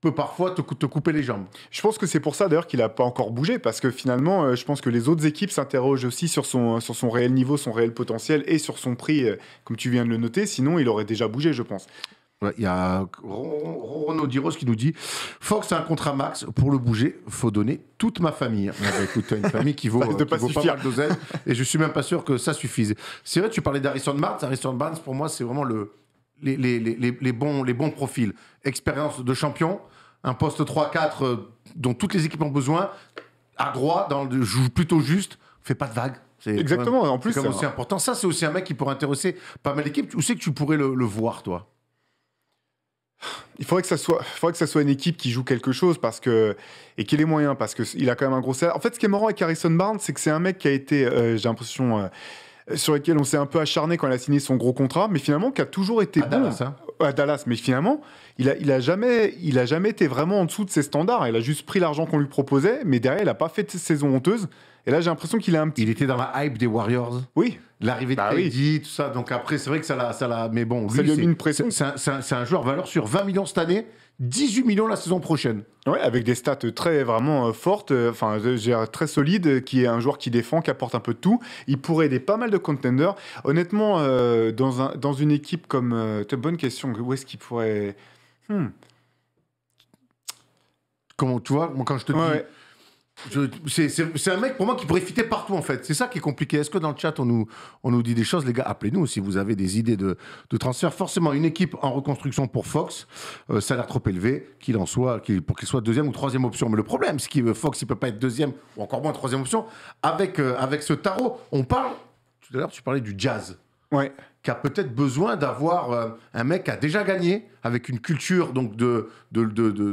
peut parfois te couper les jambes. Je pense que c'est pour ça d'ailleurs qu'il n'a pas encore bougé, parce que finalement, je pense que les autres équipes s'interrogent aussi sur son réel niveau, son réel potentiel et sur son prix, comme tu viens de le noter. Sinon, il aurait déjà bougé, je pense. Ouais, il y a Rono Diros qui nous dit Fox a un contrat max, pour le bouger, faut donner toute ma famille. Ouais, bah, écoute, t'as une famille qui vaut, Ça risque de qui pas vaut pas suffire. mal d'oseille, et je suis même pas sûr que ça suffise. C'est vrai, tu parlais d'Harrison Barnes. Harrison Barnes, pour moi, c'est vraiment les bons profils. Expérience de champion, un poste 3-4 dont toutes les équipes ont besoin, à droit, joue plutôt juste, fait pas de vagues. C'est Exactement, quand même- en plus, c'est quand même c'est aussi important. Ça, c'est aussi un mec qui pourrait intéresser pas mal d'équipes. Où c'est que tu pourrais le voir, toi? Il faudrait que ça soit une équipe qui joue quelque chose et qui ait les moyens, parce qu'il a quand même un gros salaire. En fait, ce qui est marrant avec Harrison Barnes, c'est que c'est un mec qui a été, j'ai l'impression, sur lequel on s'est un peu acharné quand il a signé son gros contrat, mais finalement qui a toujours été À bon Dallas, hein. à Dallas. Mais finalement, il a jamais été vraiment en dessous de ses standards. Il a juste pris l'argent qu'on lui proposait, mais derrière, il a pas fait de saison honteuse. Et là, j'ai l'impression qu'il a un petit. Il était dans la hype des Warriors. Oui. L'arrivée de Bah KD, tout ça. Donc après, c'est vrai que ça l'a. Mais bon, Ça lui a mis c'est- une pression. c'est un joueur valeur sur 20 millions cette année, 18 millions la saison prochaine. Ouais, avec des stats très vraiment fortes, très solides, qui est un joueur qui défend, qui apporte un peu de tout. Il pourrait aider pas mal de contenders. Honnêtement, dans une équipe comme... bonne question, où est-ce qu'il pourrait... Comment tu vois, moi, quand je te dis. Ouais. C'est un mec pour moi qui pourrait fitter partout en fait. C'est ça qui est compliqué. Est-ce que dans le chat on nous dit des choses, les gars? Appelez-nous si vous avez des idées de transfert. Forcément, une équipe en reconstruction pour Fox, salaire trop élevé, pour qu'il soit deuxième ou troisième option. Mais le problème, c'est que Fox il peut pas être deuxième ou encore moins troisième option avec ce tarot. On parle tout à l'heure, tu parlais du Jazz. Ouais. qui a peut-être besoin d'avoir un mec qui a déjà gagné, avec une culture donc, de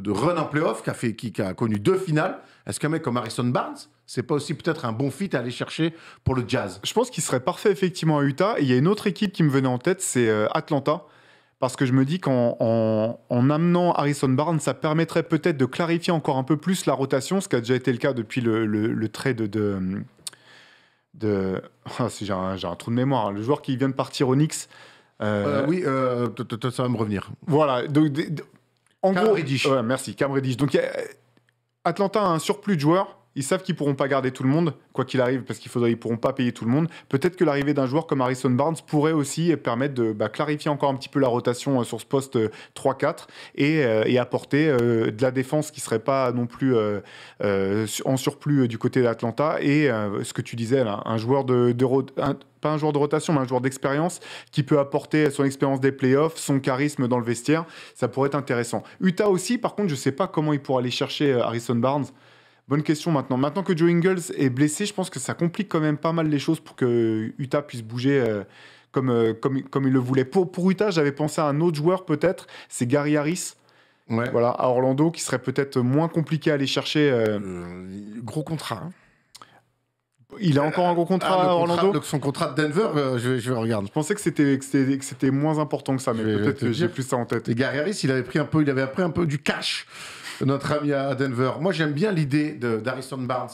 run en playoff, qui a connu 2 finales. Est-ce qu'un mec comme Harrison Barnes, c'est pas aussi peut-être un bon fit à aller chercher pour le Jazz? Je pense qu'il serait parfait effectivement à Utah. Et il y a une autre équipe qui me venait en tête, c'est Atlanta. Parce que je me dis qu'en amenant Harrison Barnes, ça permettrait peut-être de clarifier encore un peu plus la rotation, ce qui a déjà été le cas depuis le trade j'ai un trou de mémoire. Hein. Le joueur qui vient de partir au Knicks. Oui, ça va me revenir. Voilà. En Cam gros, Reddish. ouais, merci, Cam Reddish. Donc Atlanta a un surplus de joueurs. Ils savent qu'ils ne pourront pas garder tout le monde, quoi qu'il arrive, parce qu'ils ne pourront pas payer tout le monde. Peut-être que l'arrivée d'un joueur comme Harrison Barnes pourrait aussi permettre de clarifier encore un petit peu la rotation sur ce poste 3-4 et apporter de la défense qui ne serait pas non plus en surplus du côté d'Atlanta. Et ce que tu disais, là, un joueur pas un joueur de rotation, mais un joueur d'expérience qui peut apporter son expérience des playoffs, son charisme dans le vestiaire. Ça pourrait être intéressant. Utah aussi, par contre, je ne sais pas comment il pourra aller chercher Harrison Barnes. Bonne question maintenant. Maintenant que Joe Ingles est blessé, je pense que ça complique quand même pas mal les choses pour que Utah puisse bouger comme il le voulait. Pour Utah, j'avais pensé à un autre joueur peut-être, c'est Gary Harris. Ouais. Voilà, à Orlando, qui serait peut-être moins compliqué à aller chercher. Gros contrat. Hein. Il a encore un gros contrat à Orlando. Son contrat de Denver, je regarde. Je pensais que c'était moins important que ça, mais peut-être que j'ai plus ça en tête. Et Gary Harris, il avait pris un peu du cash. Notre ami à Denver. Moi, j'aime bien l'idée d'Harrison Barnes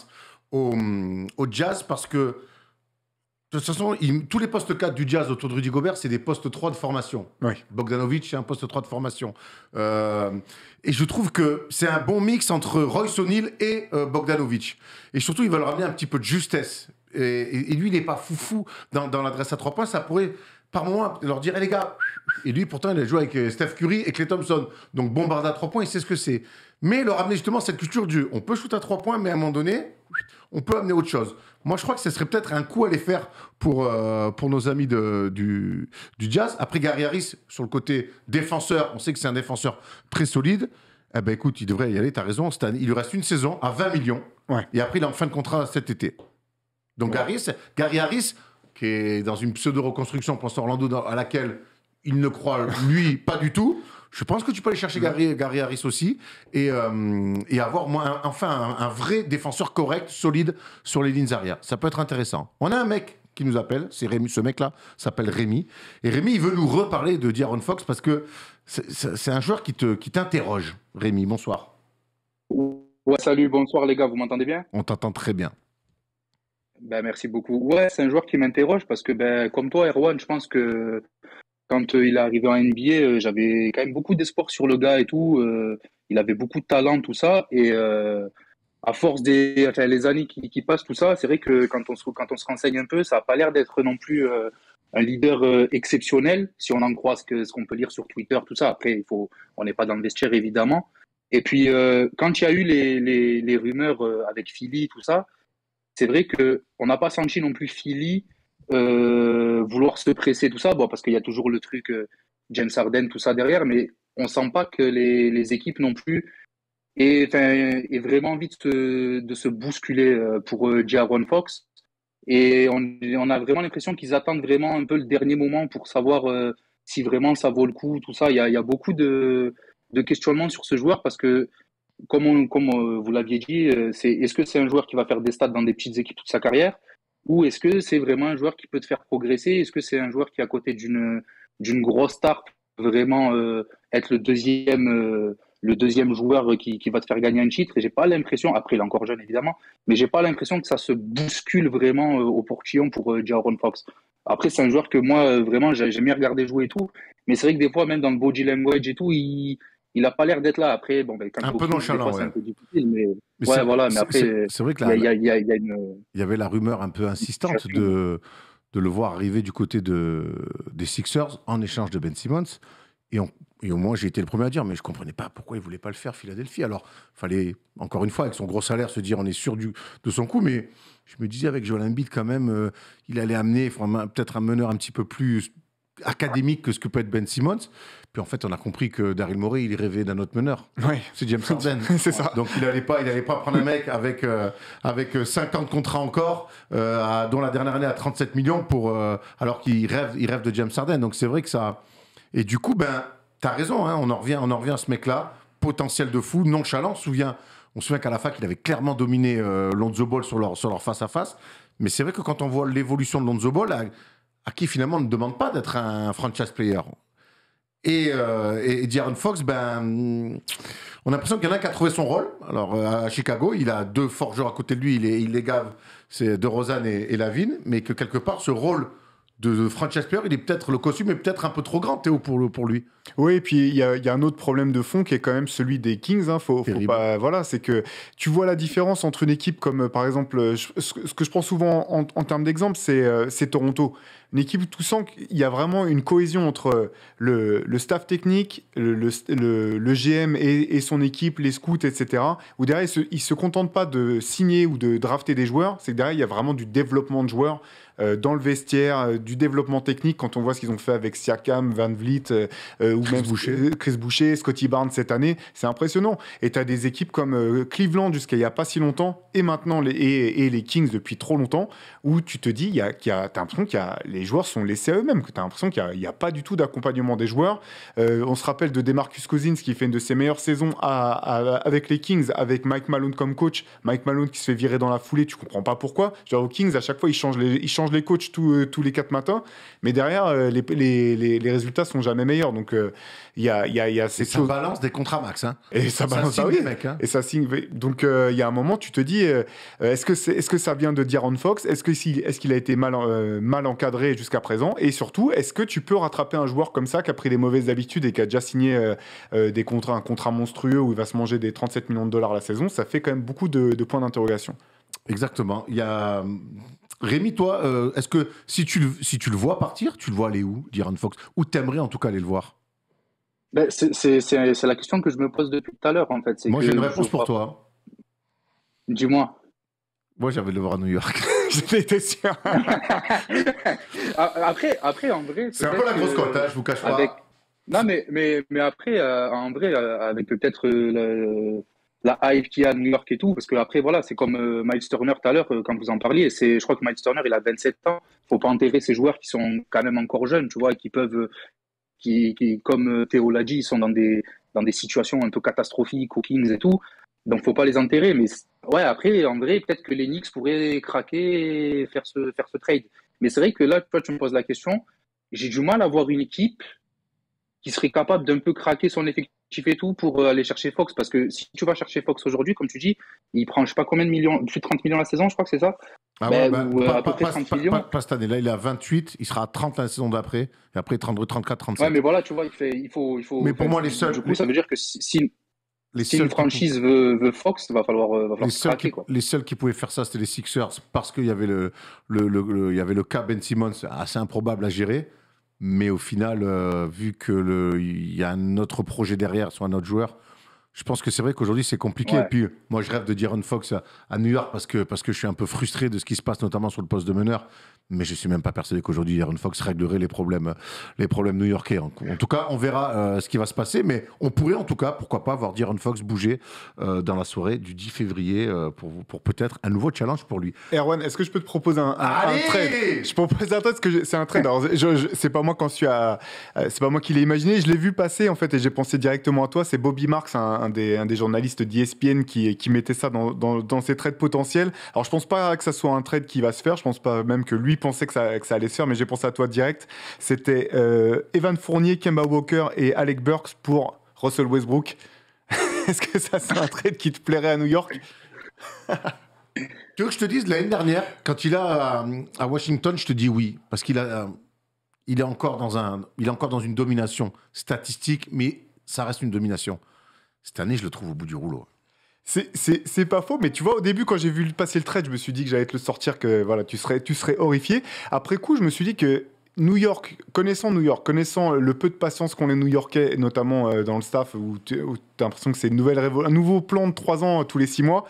au Jazz parce que, de toute façon, tous les postes 4 du Jazz autour de Rudy Gobert, c'est des postes 3 de formation. Oui. Bogdanovic, c'est un poste 3 de formation. Et je trouve que c'est un bon mix entre Royce O'Neal et Bogdanovic. Et surtout, il va leur amener un petit peu de justesse. Et lui, il n'est pas foufou dans l'adresse à 3 points. Ça pourrait, par moment, leur dire, les gars... Et lui, pourtant, il a joué avec Steph Curry et Klay Thompson. Donc, bombarder à 3 points, il sait ce que c'est. Mais leur amener justement cette culture du on peut shoot à 3 points, mais à un moment donné, on peut amener autre chose. Moi, je crois que ce serait peut-être un coup à les faire pour nos amis du Jazz. Après, Gary Harris, sur le côté défenseur, on sait que c'est un défenseur très solide. Eh ben, écoute, il devrait y aller, tu as raison. Il lui reste une saison à 20 millions. Ouais. Et après, il est en fin de contrat cet été. Donc, ouais. Gary Harris, qui est dans une pseudo-reconstruction pour Orlando, à laquelle il ne croit, lui, pas du tout. Je pense que tu peux aller chercher Gary Harris aussi et avoir un vrai défenseur correct, solide sur les lignes arrière. Ça peut être intéressant. On a un mec qui nous appelle, c'est Rémi, ce mec-là s'appelle Rémi. Et Rémi, il veut nous reparler de De'Aaron Fox parce que c'est un joueur qui t'interroge. Rémi, bonsoir. Ouais, salut, bonsoir les gars, vous m'entendez bien? On t'entend très bien. Ben, merci beaucoup. Ouais, c'est un joueur qui m'interroge parce que, comme toi, Erwan, je pense que quand il est arrivé en NBA, j'avais quand même beaucoup d'espoir sur le gars et tout. Il avait beaucoup de talent, tout ça. Et à force les années qui passent, tout ça, c'est vrai que quand on se renseigne un peu, ça n'a pas l'air d'être non plus un leader exceptionnel, si on en croit ce qu'on peut lire sur Twitter, tout ça. Après, on n'est pas dans le vestiaire, évidemment. Et puis, quand il y a eu les rumeurs avec Philly, tout ça, c'est vrai qu'on n'a pas senti non plus Philly vouloir se presser, tout ça, bon, parce qu'il y a toujours le truc James Harden, tout ça derrière, mais on sent pas que les équipes non plus aient vraiment envie de se bousculer pour De'Aaron Fox. Et on a vraiment l'impression qu'ils attendent vraiment un peu le dernier moment pour savoir si vraiment ça vaut le coup, tout ça. Il y a beaucoup de questionnements sur ce joueur parce que, comme vous l'aviez dit, est-ce que c'est un joueur qui va faire des stats dans des petites équipes toute sa carrière? Ou est-ce que c'est vraiment un joueur qui peut te faire progresser? Est-ce que c'est un joueur qui, à côté d'une grosse star, peut vraiment être le deuxième joueur qui va te faire gagner un titre? Et j'ai pas l'impression, après il est encore jeune évidemment, mais j'ai pas l'impression que ça se bouscule vraiment au portillon pour De'Aaron Fox. Après, c'est un joueur que moi, vraiment, j'aime bien regarder jouer et tout, mais c'est vrai que des fois, même dans le body language et tout, il a pas l'air d'être là. Après, bon, quand un peu nonchalant, c'est un peu difficile, mais ouais, voilà. Mais après, c'est vrai que il y avait la rumeur un peu insistante de le voir arriver du côté des Sixers en échange de Ben Simmons. Et au moins, j'ai été le premier à dire, mais je comprenais pas pourquoi il voulait pas le faire, Philadelphie. Alors, fallait, encore une fois, avec son gros salaire, se dire on est sûr de son coup. Mais je me disais, avec Joel Embiid, quand même, il allait amener peut-être un meneur un petit peu plus académique que ce que peut être Ben Simmons. Puis en fait, on a compris que Daryl Morey, il rêvait d'un autre meneur. Ouais. C'est James Harden. C'est ça. Donc il n'allait pas prendre un mec avec 50 contrats encore, dont la dernière année à 37 millions, alors qu'il rêve de James Harden. Donc c'est vrai que ça... Et du coup, t'as raison, hein, on en revient à ce mec-là, potentiel de fou, nonchalant. On se souvient qu'à la fac, il avait clairement dominé Lonzo Ball sur leur face-à-face. Mais c'est vrai que quand on voit l'évolution de Lonzo Ball, à qui finalement on ne demande pas d'être un franchise player. Et De'Aaron Fox, on a l'impression qu'il y en a un qui a trouvé son rôle. Alors à Chicago, il a 2 forts joueurs à côté de lui, il les gave, c'est DeRozan et Lavine, mais que quelque part ce rôle de franchise player, le costume est peut-être un peu trop grand, Théo, pour lui. Oui, et puis il y a un autre problème de fond qui est quand même celui des Kings. Faut pas, voilà, c'est que tu vois la différence entre une équipe comme, par exemple, ce que je prends souvent en termes d'exemple, c'est Toronto. Une équipe où tu sens qu'il y a vraiment une cohésion entre le staff technique, le GM et son équipe, les scouts, etc. Où derrière, ils se contentent pas de signer ou de drafter des joueurs. C'est que derrière, il y a vraiment du développement de joueurs dans le vestiaire, du développement technique. Quand on voit ce qu'ils ont fait avec Siakam, Van Vliet, ou même Chris Boucher, Scottie Barnes cette année, c'est impressionnant. Et tu as des équipes comme Cleveland jusqu'à il n'y a pas si longtemps, et maintenant les Kings depuis trop longtemps, où tu te dis, t'as l'impression les joueurs sont laissés à eux-mêmes, que tu as l'impression qu'il n'y a pas du tout d'accompagnement des joueurs. On se rappelle de DeMarcus Cousins qui fait une de ses meilleures saisons avec les Kings, avec Mike Malone comme coach. Mike Malone qui se fait virer dans la foulée, tu comprends pas pourquoi. Genre aux Kings, à chaque fois, ils changent les coachs tous les 4 matins, mais derrière, les résultats sont jamais meilleurs. Donc, il y a ces choses. Ça balance des contrats max. Hein. Et ça balance des mecs. Hein. Et ça signe. Donc, il y a un moment, tu te dis, est-ce que ça vient de De'Aaron Fox ? Est-ce qu'il a été mal encadré jusqu'à présent ? Et surtout, est-ce que tu peux rattraper un joueur comme ça qui a pris des mauvaises habitudes et qui a déjà signé un contrat monstrueux où il va se manger des 37 millions de dollars la saison ? Ça fait quand même beaucoup de points d'interrogation. Exactement. Il y a... Rémi, toi, est-ce que si tu le vois partir, tu le vois aller où, De'Aaron Fox ? Ou t'aimerais en tout cas aller le voir ? C'est la question que je me pose depuis tout à l'heure, en fait. Moi, j'ai une réponse pour toi. Dis-moi. Moi, j'avais le voir à New York. J'étais sûr. après, en vrai... C'est un peu la grosse cote, hein, je vous cache pas. Non, mais après, en vrai, avec peut-être... la hype qu'il y a à New York et tout, parce que après voilà, c'est comme Miles Turner tout à l'heure quand vous en parliez, je crois que Miles Turner il a 27 ans, faut pas enterrer ces joueurs qui sont quand même encore jeunes, tu vois, et qui peuvent, qui comme Théo l'a dit, ils sont dans des situations un peu catastrophiques aux Kings et tout, donc faut pas les enterrer, mais ouais, après en vrai peut-être que les Knicks pourraient craquer et faire ce trade, mais c'est vrai que là toi tu me poses la question, j'ai du mal à voir une équipe qui serait capable d'un peu craquer son effectif et tout pour aller chercher Fox, parce que si tu vas chercher Fox aujourd'hui, comme tu dis, il prend je sais pas combien de millions, plus de 30 millions la saison, je crois que c'est ça. À peu près 30 millions. Pas cette année, là il est à 28, il sera à 30 la saison d'après, et après 34, 37. Ouais, mais voilà, tu vois, il faut. Mais pour moi, les seuls. Du coup, ça veut dire que si une franchise veut Fox, il va falloir craquer, quoi. Les seuls qui pouvaient faire ça, c'était les Sixers, parce qu'il y avait il y avait le cas Ben Simmons assez improbable à gérer. Mais au final, vu qu'il y a un autre projet derrière sur un autre joueur, je pense que c'est vrai qu'aujourd'hui, c'est compliqué. Ouais. Et puis, moi, je rêve de De'Aaron Fox à New York parce que je suis un peu frustré de ce qui se passe, notamment sur le poste de meneur. Mais je ne suis même pas persuadé qu'aujourd'hui, De'Aaron Fox réglerait les problèmes new-yorkais. En tout cas, on verra ce qui va se passer. Mais on pourrait, en tout cas, pourquoi pas, voir De'Aaron Fox bouger dans la soirée du 10 février pour peut-être un nouveau challenge pour lui. Erwan, est-ce que je peux te proposer un trade ? Je propose un trade parce que c'est un trade. Alors, c'est pas moi c'est pas moi qui l'ai imaginé. Je l'ai vu passer, en fait, et j'ai pensé directement à toi. C'est Bobby Marks, un des journalistes d'ESPN qui mettait ça dans ses trades potentiels. Alors, je pense pas que ça soit un trade qui va se faire. Je pense pas même que lui pensait que ça allait se faire, mais j'ai pensé à toi direct. C'était Evan Fournier, Kemba Walker et Alec Burks pour Russell Westbrook. Est-ce que ça, c'est un trade qui te plairait à New York ? Tu veux que je te dise, l'année dernière, quand il a à Washington, je te dis oui, parce qu'il est encore dans une domination statistique, mais ça reste une domination. Cette année, je le trouve au bout du rouleau. C'est pas faux, mais tu vois, au début, quand j'ai vu passer le trade, je me suis dit que j'allais te le sortir, que voilà, tu serais horrifié. Après coup, je me suis dit que New York, connaissant le peu de patience qu'ont les New-Yorkais, et notamment dans le staff, où tu as l'impression que c'est un nouveau plan de 3 ans tous les 6 mois,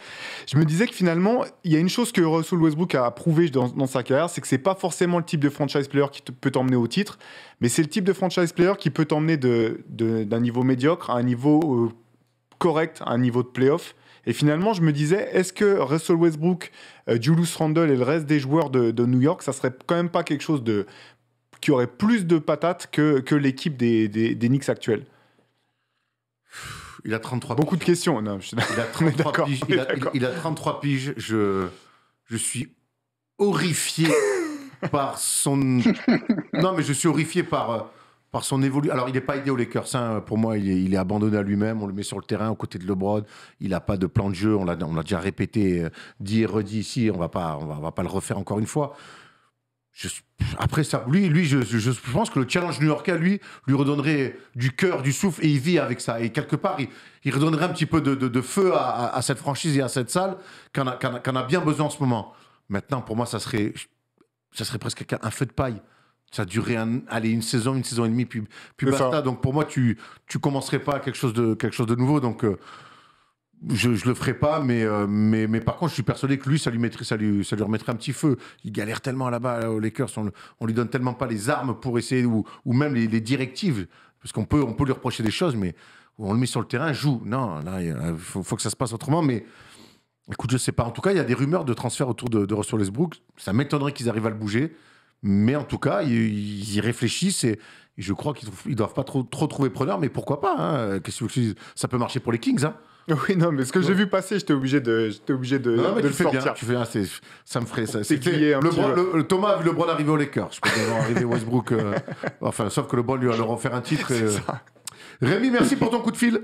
je me disais que finalement, il y a une chose que Russell Westbrook a prouvé dans sa carrière, c'est que c'est pas forcément le type de franchise player qui peut t'emmener au titre, mais c'est le type de franchise player qui peut t'emmener d'un niveau médiocre à un niveau correct, à un niveau de playoff. Et finalement, je me disais, est-ce que Russell Westbrook, Julius Randle et le reste des joueurs de New York, ça serait quand même pas quelque chose qui aurait plus de patates que l'équipe des Knicks actuels? Il a 33 Beaucoup piges. de questions. Non, Il a 33 piges. Il a 33 piges. Je suis horrifié par son... Non, mais je suis horrifié par son évolution. Alors, il n'est pas aidé aux Lakers. Hein. Pour moi, il est abandonné à lui-même. On le met sur le terrain aux côtés de LeBron. Il n'a pas de plan de jeu. On l'a déjà répété, dit et redit ici. On va pas le refaire encore une fois. Après ça, lui, je pense que le challenge new-yorkais, lui redonnerait du cœur, du souffle, et il vit avec ça. Et quelque part, il redonnerait un petit peu de feu à cette franchise et à cette salle qu'on a bien besoin en ce moment. Maintenant, pour moi, ça serait presque un feu de paille. Ça durerait une saison et demie, puis basta. Ça. Donc pour moi, tu commencerais pas quelque chose de nouveau. Donc je le ferai pas, mais par contre, je suis persuadé que lui, ça lui remettrait un petit feu. Il galère tellement là-bas aux Lakers, on lui donne tellement pas les armes pour essayer ou même les directives, parce qu'on peut lui reprocher des choses, mais on le met sur le terrain, joue. Non, là, il faut que ça se passe autrement, mais. Écoute, je sais pas. En tout cas, il y a des rumeurs de transfert autour de Russell Westbrook. Ça m'étonnerait qu'ils arrivent à le bouger. Mais en tout cas, ils y réfléchissent et je crois qu'ils ne doivent pas trop trouver preneur. Mais pourquoi pas hein. Qu'est-ce que je dis ? Ça peut marcher pour les Kings. Hein. Oui, non, mais ce que j'ai vu passer, j'étais obligé de le sortir. Bien, tu fais bien, ça me ferait ça. Thomas a vu LeBron arriver aux Lakers. Je peux dire arriver Westbrook. Enfin, sauf que LeBron lui a leur offert un titre. Rémi, merci pour ton coup de fil.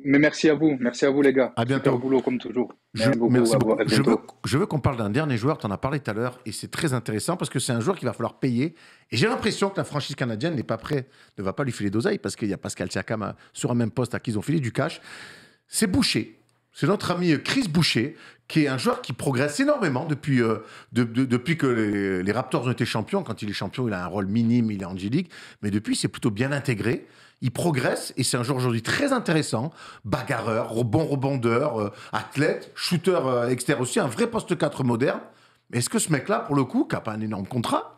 Mais merci à vous les gars. À bientôt. Super boulot comme toujours. Merci beaucoup. Je veux qu'on parle d'un dernier joueur, tu en as parlé tout à l'heure, et c'est très intéressant parce que c'est un joueur qu'il va falloir payer. Et j'ai l'impression que la franchise canadienne n'est pas prête, ne va pas lui filer d'oseille parce qu'il y a Pascal Siakam sur un même poste à qui ils ont filé du cash. C'est Boucher. C'est notre ami Chris Boucher, qui est un joueur qui progresse énormément depuis que les Raptors ont été champions. Quand il est champion, il a un rôle minime, il est en G-League. Mais depuis, c'est plutôt bien intégré. Il progresse et c'est un joueur aujourd'hui très intéressant. Bagarreur, bon rebondeur, athlète, shooter extérieur aussi, un vrai poste 4 moderne. Mais est-ce que ce mec-là, pour le coup, qui n'a pas un énorme contrat,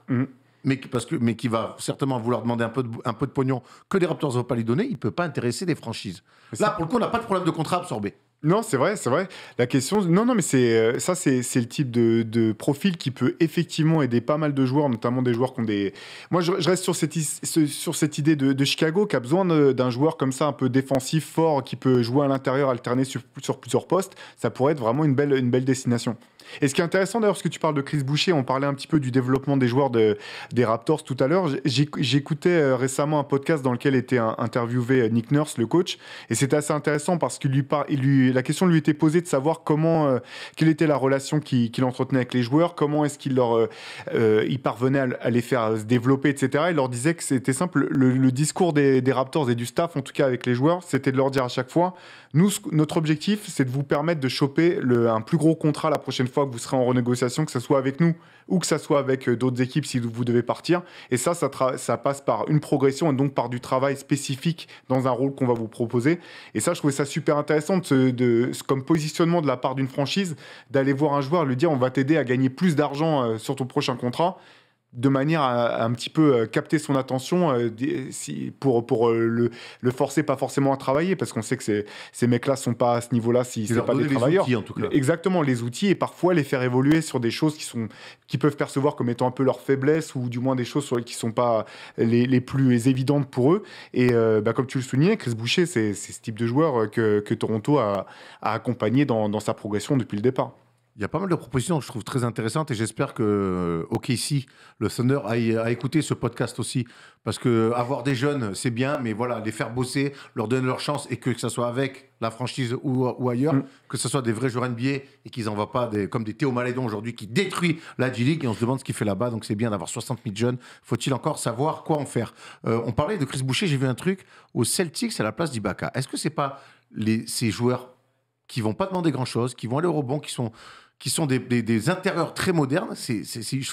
mais qui va certainement vouloir demander un peu de pognon que les Raptors ne vont pas lui donner, il ne peut pas intéresser des franchises. Là, pour le coup, on n'a pas de problème de contrat absorbé. Non, c'est vrai. La question, non, mais c'est le type de profil qui peut effectivement aider pas mal de joueurs, notamment des joueurs qui ont des. Moi, je reste sur cette idée de Chicago qui a besoin d'un joueur comme ça, un peu défensif, fort, qui peut jouer à l'intérieur, alterner sur plusieurs postes. Ça pourrait être vraiment une belle destination. Et ce qui est intéressant d'ailleurs, parce que tu parles de Chris Boucher, on parlait un petit peu du développement des joueurs des Raptors tout à l'heure. J'écoutais récemment un podcast dans lequel était interviewé Nick Nurse, le coach, et c'était assez intéressant parce que la question lui était posée de savoir quelle était la relation qu'il entretenait avec les joueurs, comment est-ce qu'il il parvenait à les faire se développer, etc. Il leur disait que c'était simple, le discours des Raptors et du staff, en tout cas avec les joueurs, c'était de leur dire à chaque fois, notre objectif, c'est de vous permettre de choper un plus gros contrat la prochaine fois que vous serez en renégociation, que ce soit avec nous ou que ce soit avec d'autres équipes si vous devez partir. Et ça passe par une progression et donc par du travail spécifique dans un rôle qu'on va vous proposer. Et ça, je trouvais ça super intéressant comme positionnement de la part d'une franchise, d'aller voir un joueur et lui dire on va t'aider à gagner plus d'argent sur ton prochain contrat, de manière à un petit peu capter son attention pour le forcer pas forcément à travailler, parce qu'on sait que ces mecs-là sont pas à ce niveau-là si c'est pas des travailleurs. Outils, en tout cas. Exactement, les outils, et parfois les faire évoluer sur des choses qui peuvent percevoir comme étant un peu leur faiblesse, ou du moins des choses qui sont pas les plus évidentes pour eux. Et comme tu le soulignais, Chris Boucher, c'est ce type de joueur que Toronto a accompagné dans sa progression depuis le départ. Il y a pas mal de propositions que je trouve très intéressantes et j'espère que OKC, le Thunder, a écouté ce podcast aussi. Parce que avoir des jeunes, c'est bien, mais voilà, les faire bosser, leur donner leur chance, et que ce soit avec la franchise ou ailleurs, que ce soit des vrais joueurs NBA et qu'ils n'envoient pas comme des Théo Malédon aujourd'hui qui détruit la G-League, et on se demande ce qu'il fait là-bas. Donc c'est bien d'avoir 60 000 jeunes. Faut-il encore savoir quoi en faire ? On parlait de Chris Boucher, j'ai vu un truc au Celtics à la place d'Ibaka. Est-ce que c'est pas ces joueurs qui vont pas demander grand-chose, qui vont aller au rebond, qui sont des intérieurs très modernes.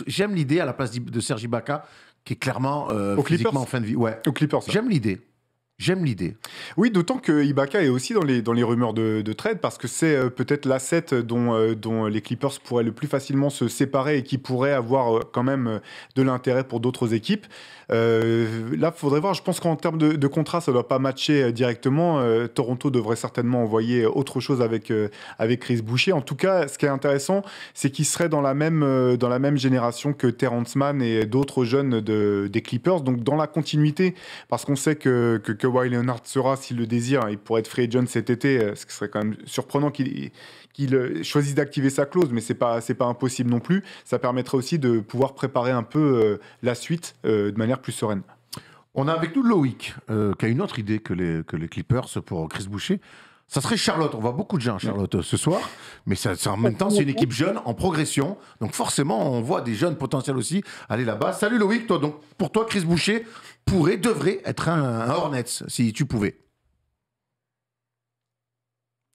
J'aime l'idée à la place de Serge Ibaka, qui est clairement physiquement en fin de vie. Ouais. Aux Clippers. Ça. J'aime l'idée. Oui, d'autant que Ibaka est aussi dans les rumeurs de trade, parce que c'est peut-être l'asset dont les Clippers pourraient le plus facilement se séparer et qui pourrait avoir quand même de l'intérêt pour d'autres équipes. Là, il faudrait voir. Je pense qu'en termes de contrat, ça ne doit pas matcher directement. Toronto devrait certainement envoyer autre chose avec Chris Boucher. En tout cas, ce qui est intéressant, c'est qu'il serait dans la même génération que Terrence Mann et d'autres jeunes des Clippers. Donc, dans la continuité, parce qu'on sait que Kawhi Leonard sera, s'il le désire, il pourrait être free agent cet été, ce qui serait quand même surprenant qu'il choisisse d'activer sa clause, mais c'est pas impossible non plus. Ça permettrait aussi de pouvoir préparer un peu la suite de manière plus sereine. On a avec nous Loïc, qui a une autre idée que les Clippers pour Chris Boucher. Ça serait Charlotte. On voit beaucoup de gens, Charlotte, ce soir. Mais en même temps, c'est une équipe jeune, en progression. Donc forcément, on voit des jeunes potentiels aussi aller là-bas. Salut Loïc. Donc, pour toi, Chris Boucher devrait être un Hornets, si tu pouvais.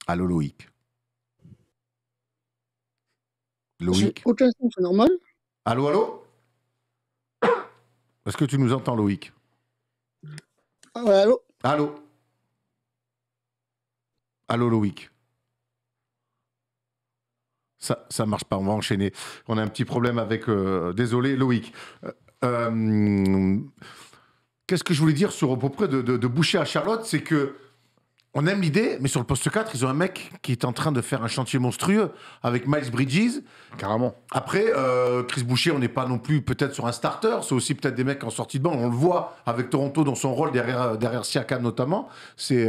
Allô, Loïc. Loïc. Aucun son, c'est normal. Allô. Est-ce que tu nous entends, Loïc? Ah ouais, allô. Allô, Loïc. Ça marche pas, on va enchaîner. On a un petit problème avec... désolé, Loïc. Qu'est-ce que je voulais dire sur à peu près de Boucher à Charlotte, c'est que on aime l'idée, mais sur le poste 4, ils ont un mec qui est en train de faire un chantier monstrueux avec Miles Bridges. Carrément. Après, Chris Boucher, on n'est pas non plus peut-être sur un starter. C'est aussi peut-être des mecs en sortie de banc. On le voit avec Toronto dans son rôle derrière Siakam notamment. Et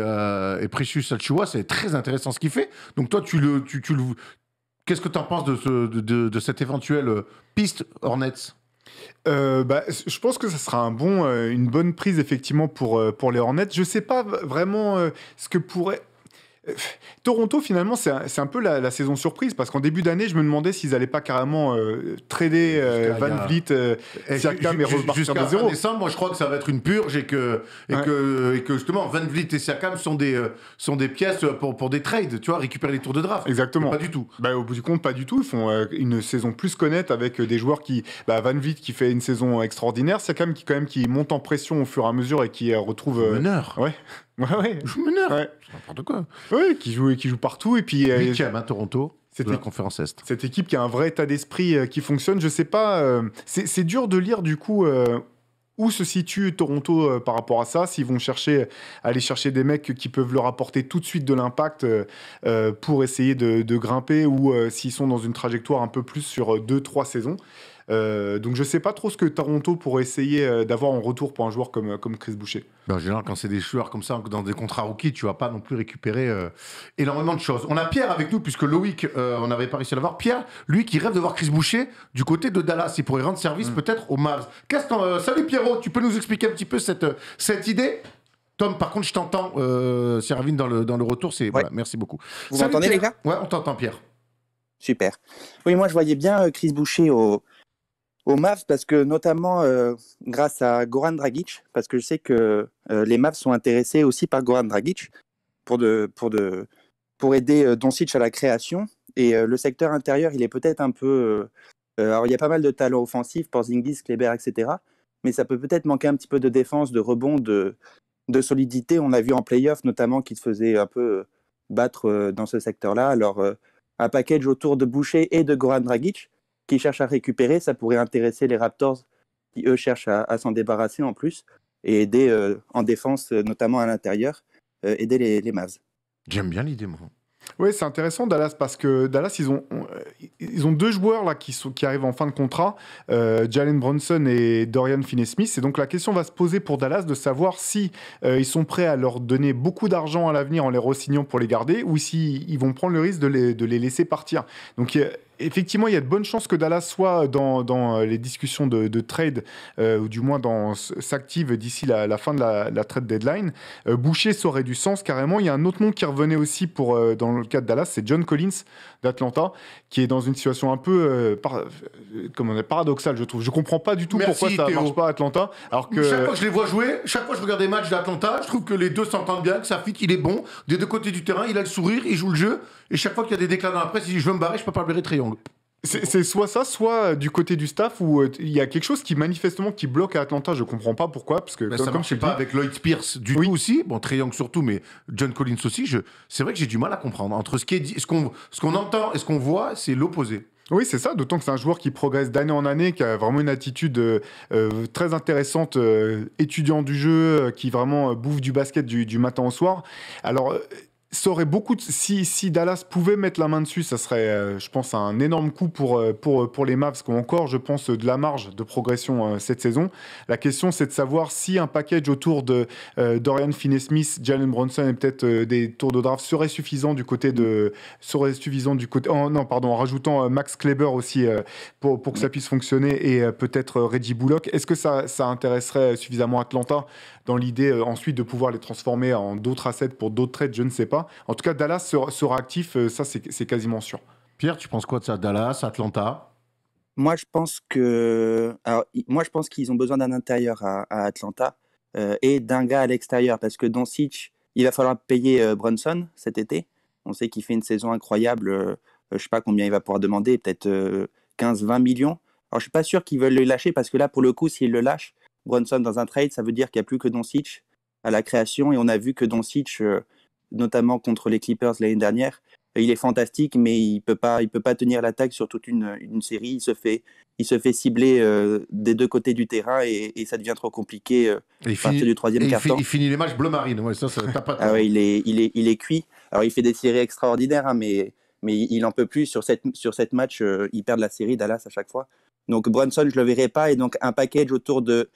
Precious Achiuwa, c'est très intéressant ce qu'il fait. Donc toi, qu'est-ce que tu en penses de cette éventuelle piste Hornets? Je pense que ça sera une bonne prise effectivement pour les Hornets. Je sais pas vraiment ce que pourrait... Toronto, finalement, c'est un peu la saison surprise, parce qu'en début d'année, je me demandais s'ils n'allaient pas carrément trader Van Vliet, Siakam et repartir de zéro. Jusqu'à décembre, moi je crois que ça va être une purge et que justement Van Vliet et Siakam sont des pièces pour des trades, tu vois, récupérer les tours de draft. Exactement. Mais pas du tout. Au bout du compte, pas du tout. Ils font une saison plus qu'honnête avec des joueurs qui... Van Vliet qui fait une saison extraordinaire, Siakam qui monte en pression au fur et à mesure et qui retrouve... Meneur. Ouais. Je meneur. Ouais. C'est n'importe quoi. Oui, qui joue partout. Et puis, 8e, Toronto, de la conférence Est. Cette équipe qui a un vrai état d'esprit qui fonctionne. Je sais pas, c'est dur de lire du coup où se situe Toronto par rapport à ça. S'ils vont aller chercher des mecs qui peuvent leur apporter tout de suite de l'impact pour essayer de grimper, ou s'ils sont dans une trajectoire un peu plus sur 2-3 saisons. Donc je sais pas trop ce que Toronto pourrait essayer d'avoir en retour pour un joueur comme Chris Boucher. En général, quand c'est des joueurs comme ça, dans des contrats rookies, tu vas pas non plus récupérer énormément de choses. On a Pierre avec nous, puisque Loïc, on n'avait pas réussi à l'avoir. Pierre, lui, qui rêve de voir Chris Boucher du côté de Dallas. Il pourrait rendre service peut-être aux Mavs. Salut Pierrot, tu peux nous expliquer un petit peu cette idée? Tom, par contre, je t'entends, Servine, dans le retour. Voilà, merci beaucoup. Vous m'entendez, les gars? Ouais, on t'entend, Pierre. Super. Oui, moi, je voyais bien Chris Boucher aux Mavs, parce que notamment grâce à Goran Dragic, parce que je sais que les Mavs sont intéressés aussi par Goran Dragic pour aider Doncic à la création, et le secteur intérieur, il est peut-être un peu... alors, il y a pas mal de talents offensifs, Porzingis, Kleber, etc., mais ça peut peut-être manquer un petit peu de défense, de rebond, de solidité. On a vu en play-off notamment qu'ils se faisaient un peu battre dans ce secteur-là. Alors, un package autour de Boucher et de Goran Dragic, qui cherchent à récupérer, ça pourrait intéresser les Raptors, qui eux cherchent à s'en débarrasser en plus, et aider en défense, notamment à l'intérieur, aider les Mavs. J'aime bien l'idée, moi. Oui, c'est intéressant Dallas, parce que Dallas, ils ont deux joueurs là qui arrivent en fin de contrat, Jalen Brunson et Dorian Finney-Smith, et donc la question va se poser pour Dallas de savoir si ils sont prêts à leur donner beaucoup d'argent à l'avenir en les re-signant pour les garder, ou si ils vont prendre le risque de les laisser partir. Donc effectivement, il y a de bonnes chances que Dallas soit dans les discussions de trade, ou du moins s'active d'ici la fin de la trade deadline. Boucher, ça aurait du sens carrément. Il y a un autre nom qui revenait aussi dans le cas de Dallas, c'est John Collins d'Atlanta, qui est dans une situation un peu paradoxale, je trouve. Je comprends pas du tout pourquoi ça marche pas à Atlanta. Alors que... Chaque fois que je les vois jouer, chaque fois que je regarde des matchs d'Atlanta, je trouve que les deux s'entendent bien, que ça fit, il est bon. Des deux côtés du terrain, il a le sourire, il joue le jeu. Et chaque fois qu'il y a des déclats dans la presse, il dit « Je veux me barrer, je peux pas le Triangle ». C'est soit ça, soit du côté du staff où il y a quelque chose qui manifestement qui bloque à Atlanta. Je comprends pas pourquoi, parce que ça comme marchait pas avec Lloyd Pierce du tout aussi. Bon, Trae Young surtout, mais John Collins aussi. C'est vrai que j'ai du mal à comprendre entre ce qui est dit, ce qu'on entend et ce qu'on voit, c'est l'opposé. Oui, c'est ça, d'autant que c'est un joueur qui progresse d'année en année, qui a vraiment une attitude très intéressante, étudiant du jeu, qui vraiment bouffe du basket du matin au soir. Alors, ça aurait beaucoup si Dallas pouvait mettre la main dessus, ça serait, je pense, un énorme coup pour les Mavs, qui ont encore, je pense, de la marge de progression cette saison. La question, c'est de savoir si un package autour de Dorian Finney-Smith, Jalen Brunson et peut-être des tours de draft serait suffisant du côté en rajoutant Max Kleber aussi pour que ça puisse fonctionner et peut-être Reggie Bullock. Est-ce que ça intéresserait suffisamment Atlanta dans l'idée ensuite de pouvoir les transformer en d'autres assets pour d'autres trades? Je ne sais pas. En tout cas, Dallas sera actif, ça c'est quasiment sûr. Pierre, tu penses quoi de ça? Dallas, Atlanta? Moi, je pense qu'ils ont besoin d'un intérieur à Atlanta et d'un gars à l'extérieur, parce que Doncic, il va falloir payer Brunson cet été. On sait qu'il fait une saison incroyable. Je ne sais pas combien il va pouvoir demander, peut-être 15-20 millions. Alors, je ne suis pas sûr qu'ils veulent le lâcher, parce que là, pour le coup, s'ils le lâchent, Brunson dans un trade, ça veut dire qu'il n'y a plus que Doncic à la création. Et on a vu que Doncic, notamment contre les Clippers l'année dernière, il est fantastique, mais il peut pas tenir l'attaque sur toute une série. Il se fait cibler des deux côtés du terrain et ça devient trop compliqué à partir du troisième quart-temps. Il finit les matchs bleu marine. Ouais, ça t'as pas de ah ouais, il est cuit. Alors il fait des séries extraordinaires, hein, mais il en peut plus. Sur cette match, il perd la série, Dallas, à chaque fois. Donc Brunson, je le verrai pas. Et donc un package autour de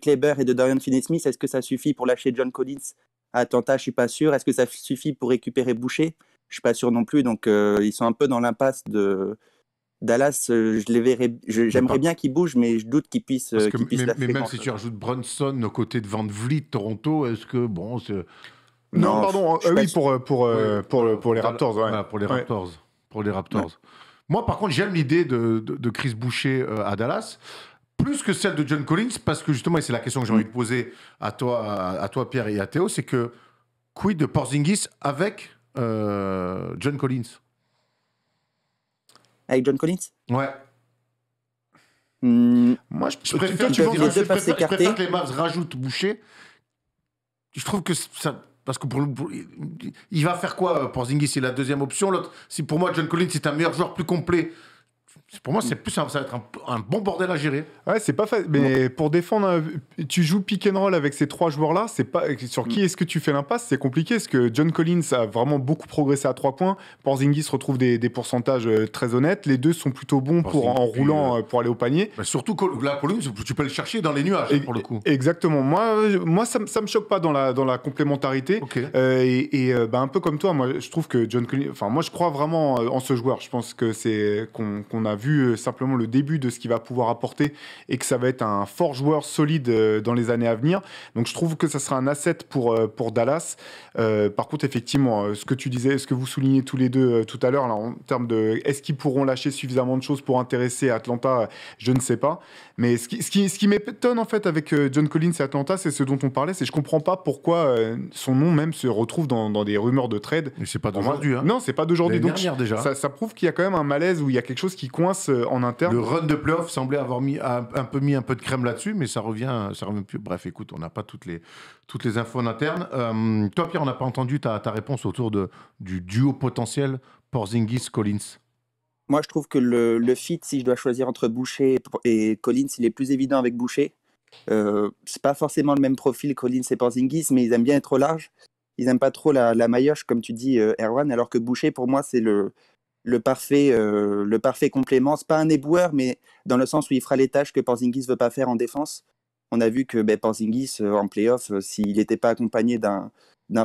Kleber et de Dorian Finney-Smith, est-ce que ça suffit pour lâcher John Collins à Atlanta? Je suis pas sûr. Est-ce que ça suffit pour récupérer Boucher? Je suis pas sûr non plus. Donc ils sont un peu dans l'impasse de Dallas. Je les verrai. J'aimerais bien qu'ils bougent, mais je doute qu'ils puissent. Mais même si tu rajoutes Brunson aux côtés de Van Vliet, Toronto, est-ce que non, pardon. Oui, pour les Raptors. Ouais. Voilà, pour les Raptors. Pour les Raptors. Ouais. Moi, par contre, j'aime l'idée de Chris Boucher à Dallas, plus que celle de John Collins, parce que justement, et c'est la question que j'ai envie de poser à toi, Pierre, et à Théo, c'est que quid de Porzingis avec John Collins? Avec John Collins? Ouais. Moi, je préfère que les Mavs rajoutent Boucher. Je trouve que ça... Parce que il va faire quoi, Porzingis? C'est la deuxième option. L'autre, si pour moi, John Collins est un meilleur joueur plus complet. Pour moi, ça va être un bon bordel à gérer. Ouais, c'est pas facile. Mais pour défendre, tu joues pick and roll avec ces trois joueurs-là. C'est pas sur qui est-ce que tu fais l'impasse? C'est compliqué. Parce que John Collins a vraiment beaucoup progressé à 3 points. Porzingis retrouve des pourcentages très honnêtes. Les deux sont plutôt bons en roulant pour aller au panier. Bah surtout là, Collins, tu peux le chercher dans les nuages pour le coup. Exactement. Moi, ça me choque pas dans la complémentarité. Okay. Un peu comme toi, moi, je trouve que John Collins. Enfin, moi, je crois vraiment en ce joueur. Je pense que c'est qu'on a vu simplement le début de ce qu'il va pouvoir apporter et que ça va être un fort joueur solide dans les années à venir. Donc je trouve que ça sera un asset pour Dallas. Par contre, effectivement, ce que tu disais, ce que vous soulignez tous les deux tout à l'heure, là, en termes de est-ce qu'ils pourront lâcher suffisamment de choses pour intéresser Atlanta, je ne sais pas. Mais ce qui m'étonne en fait avec John Collins et Atlanta, c'est ce dont on parlait, c'est que je comprends pas pourquoi son nom même se retrouve dans des rumeurs de trade. Mais c'est pas d'aujourd'hui. Hein. Non, c'est pas d'aujourd'hui. Donc déjà. Ça prouve qu'il y a quand même un malaise où il y a quelque chose qui coince en interne. Le run de playoff semblait avoir mis un peu de crème là-dessus, mais ça revient plus. Bref, écoute, on n'a pas toutes les infos en interne. Toi, Pierre, on n'a pas entendu ta réponse autour du duo potentiel Porzingis-Collins. Moi, je trouve que le fit, si je dois choisir entre Boucher et Collins, il est plus évident avec Boucher. C'est pas forcément le même profil Collins et Porzingis, mais ils aiment bien être au large. Ils n'aiment pas trop la maillotche, comme tu dis, Erwan, alors que Boucher, pour moi, c'est le parfait complément. C'est pas un éboueur, mais dans le sens où il fera les tâches que Porzingis veut pas faire en défense. On a vu que Porzingis, en play-off, s'il n'était pas accompagné d'un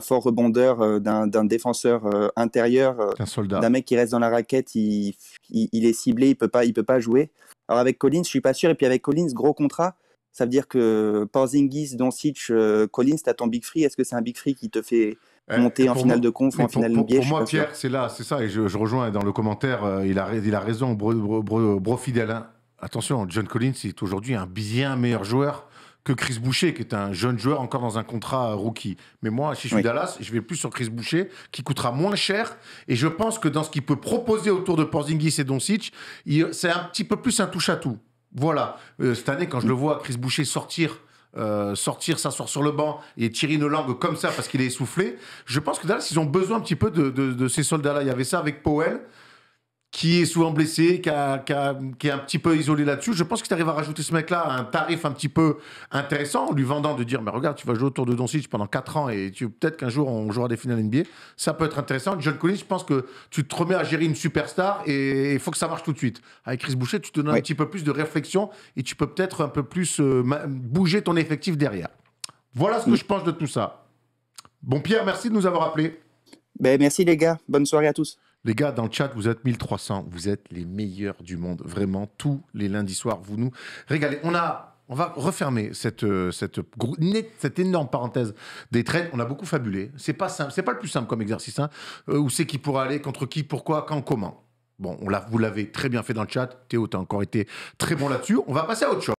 fort rebondeur, d'un défenseur intérieur, d'un mec qui reste dans la raquette, il est ciblé, il peut pas jouer. Alors avec Collins, je suis pas sûr. Et puis avec Collins, gros contrat, ça veut dire que Porzingis, Doncic, Collins, t'as ton big free. Est-ce que c'est un big free qui te fait monter en finale de conf ou en finale NBA? Pour moi, Pierre, c'est ça, et je rejoins dans le commentaire, il a raison, bro fidèle. Hein. Attention, John Collins est aujourd'hui un bien meilleur joueur que Chris Boucher, qui est un jeune joueur encore dans un contrat rookie. Mais moi, si je suis Dallas, je vais plus sur Chris Boucher, qui coûtera moins cher. Et je pense que dans ce qu'il peut proposer autour de Porzingis et Doncic, c'est un petit peu plus un touche-à-tout. Voilà. Cette année, quand je le vois, Chris Boucher sortir, s'asseoir sur le banc et tirer une langue comme ça parce qu'il est essoufflé, je pense que Dallas, ils ont besoin un petit peu de ces soldats-là. Il y avait ça avec Powell, qui est souvent blessé, qui est un petit peu isolé là-dessus. Je pense que tu arrives à rajouter ce mec-là à un tarif un petit peu intéressant, en lui vendant de dire, mais regarde, tu vas jouer autour de Doncic pendant 4 ans et peut-être qu'un jour, on jouera des finales NBA. Ça peut être intéressant. John Collins, je pense que tu te remets à gérer une superstar et il faut que ça marche tout de suite. Avec Chris Boucher, tu te donnes un petit peu plus de réflexion et tu peux peut-être un peu plus bouger ton effectif derrière. Voilà ce que je pense de tout ça. Bon, Pierre, merci de nous avoir appelés. Ben, merci les gars. Bonne soirée à tous. Les gars, dans le chat, vous êtes 1300. Vous êtes les meilleurs du monde. Vraiment, tous les lundis soirs, vous nous régalez. On va refermer cette énorme parenthèse des trades. On a beaucoup fabulé. C'est pas simple. C'est pas le plus simple comme exercice. Hein. Où c'est qui pourra aller, contre qui, pourquoi, quand, comment. Bon, vous l'avez très bien fait dans le chat. Théo, tu as encore été très bon là-dessus. On va passer à autre chose.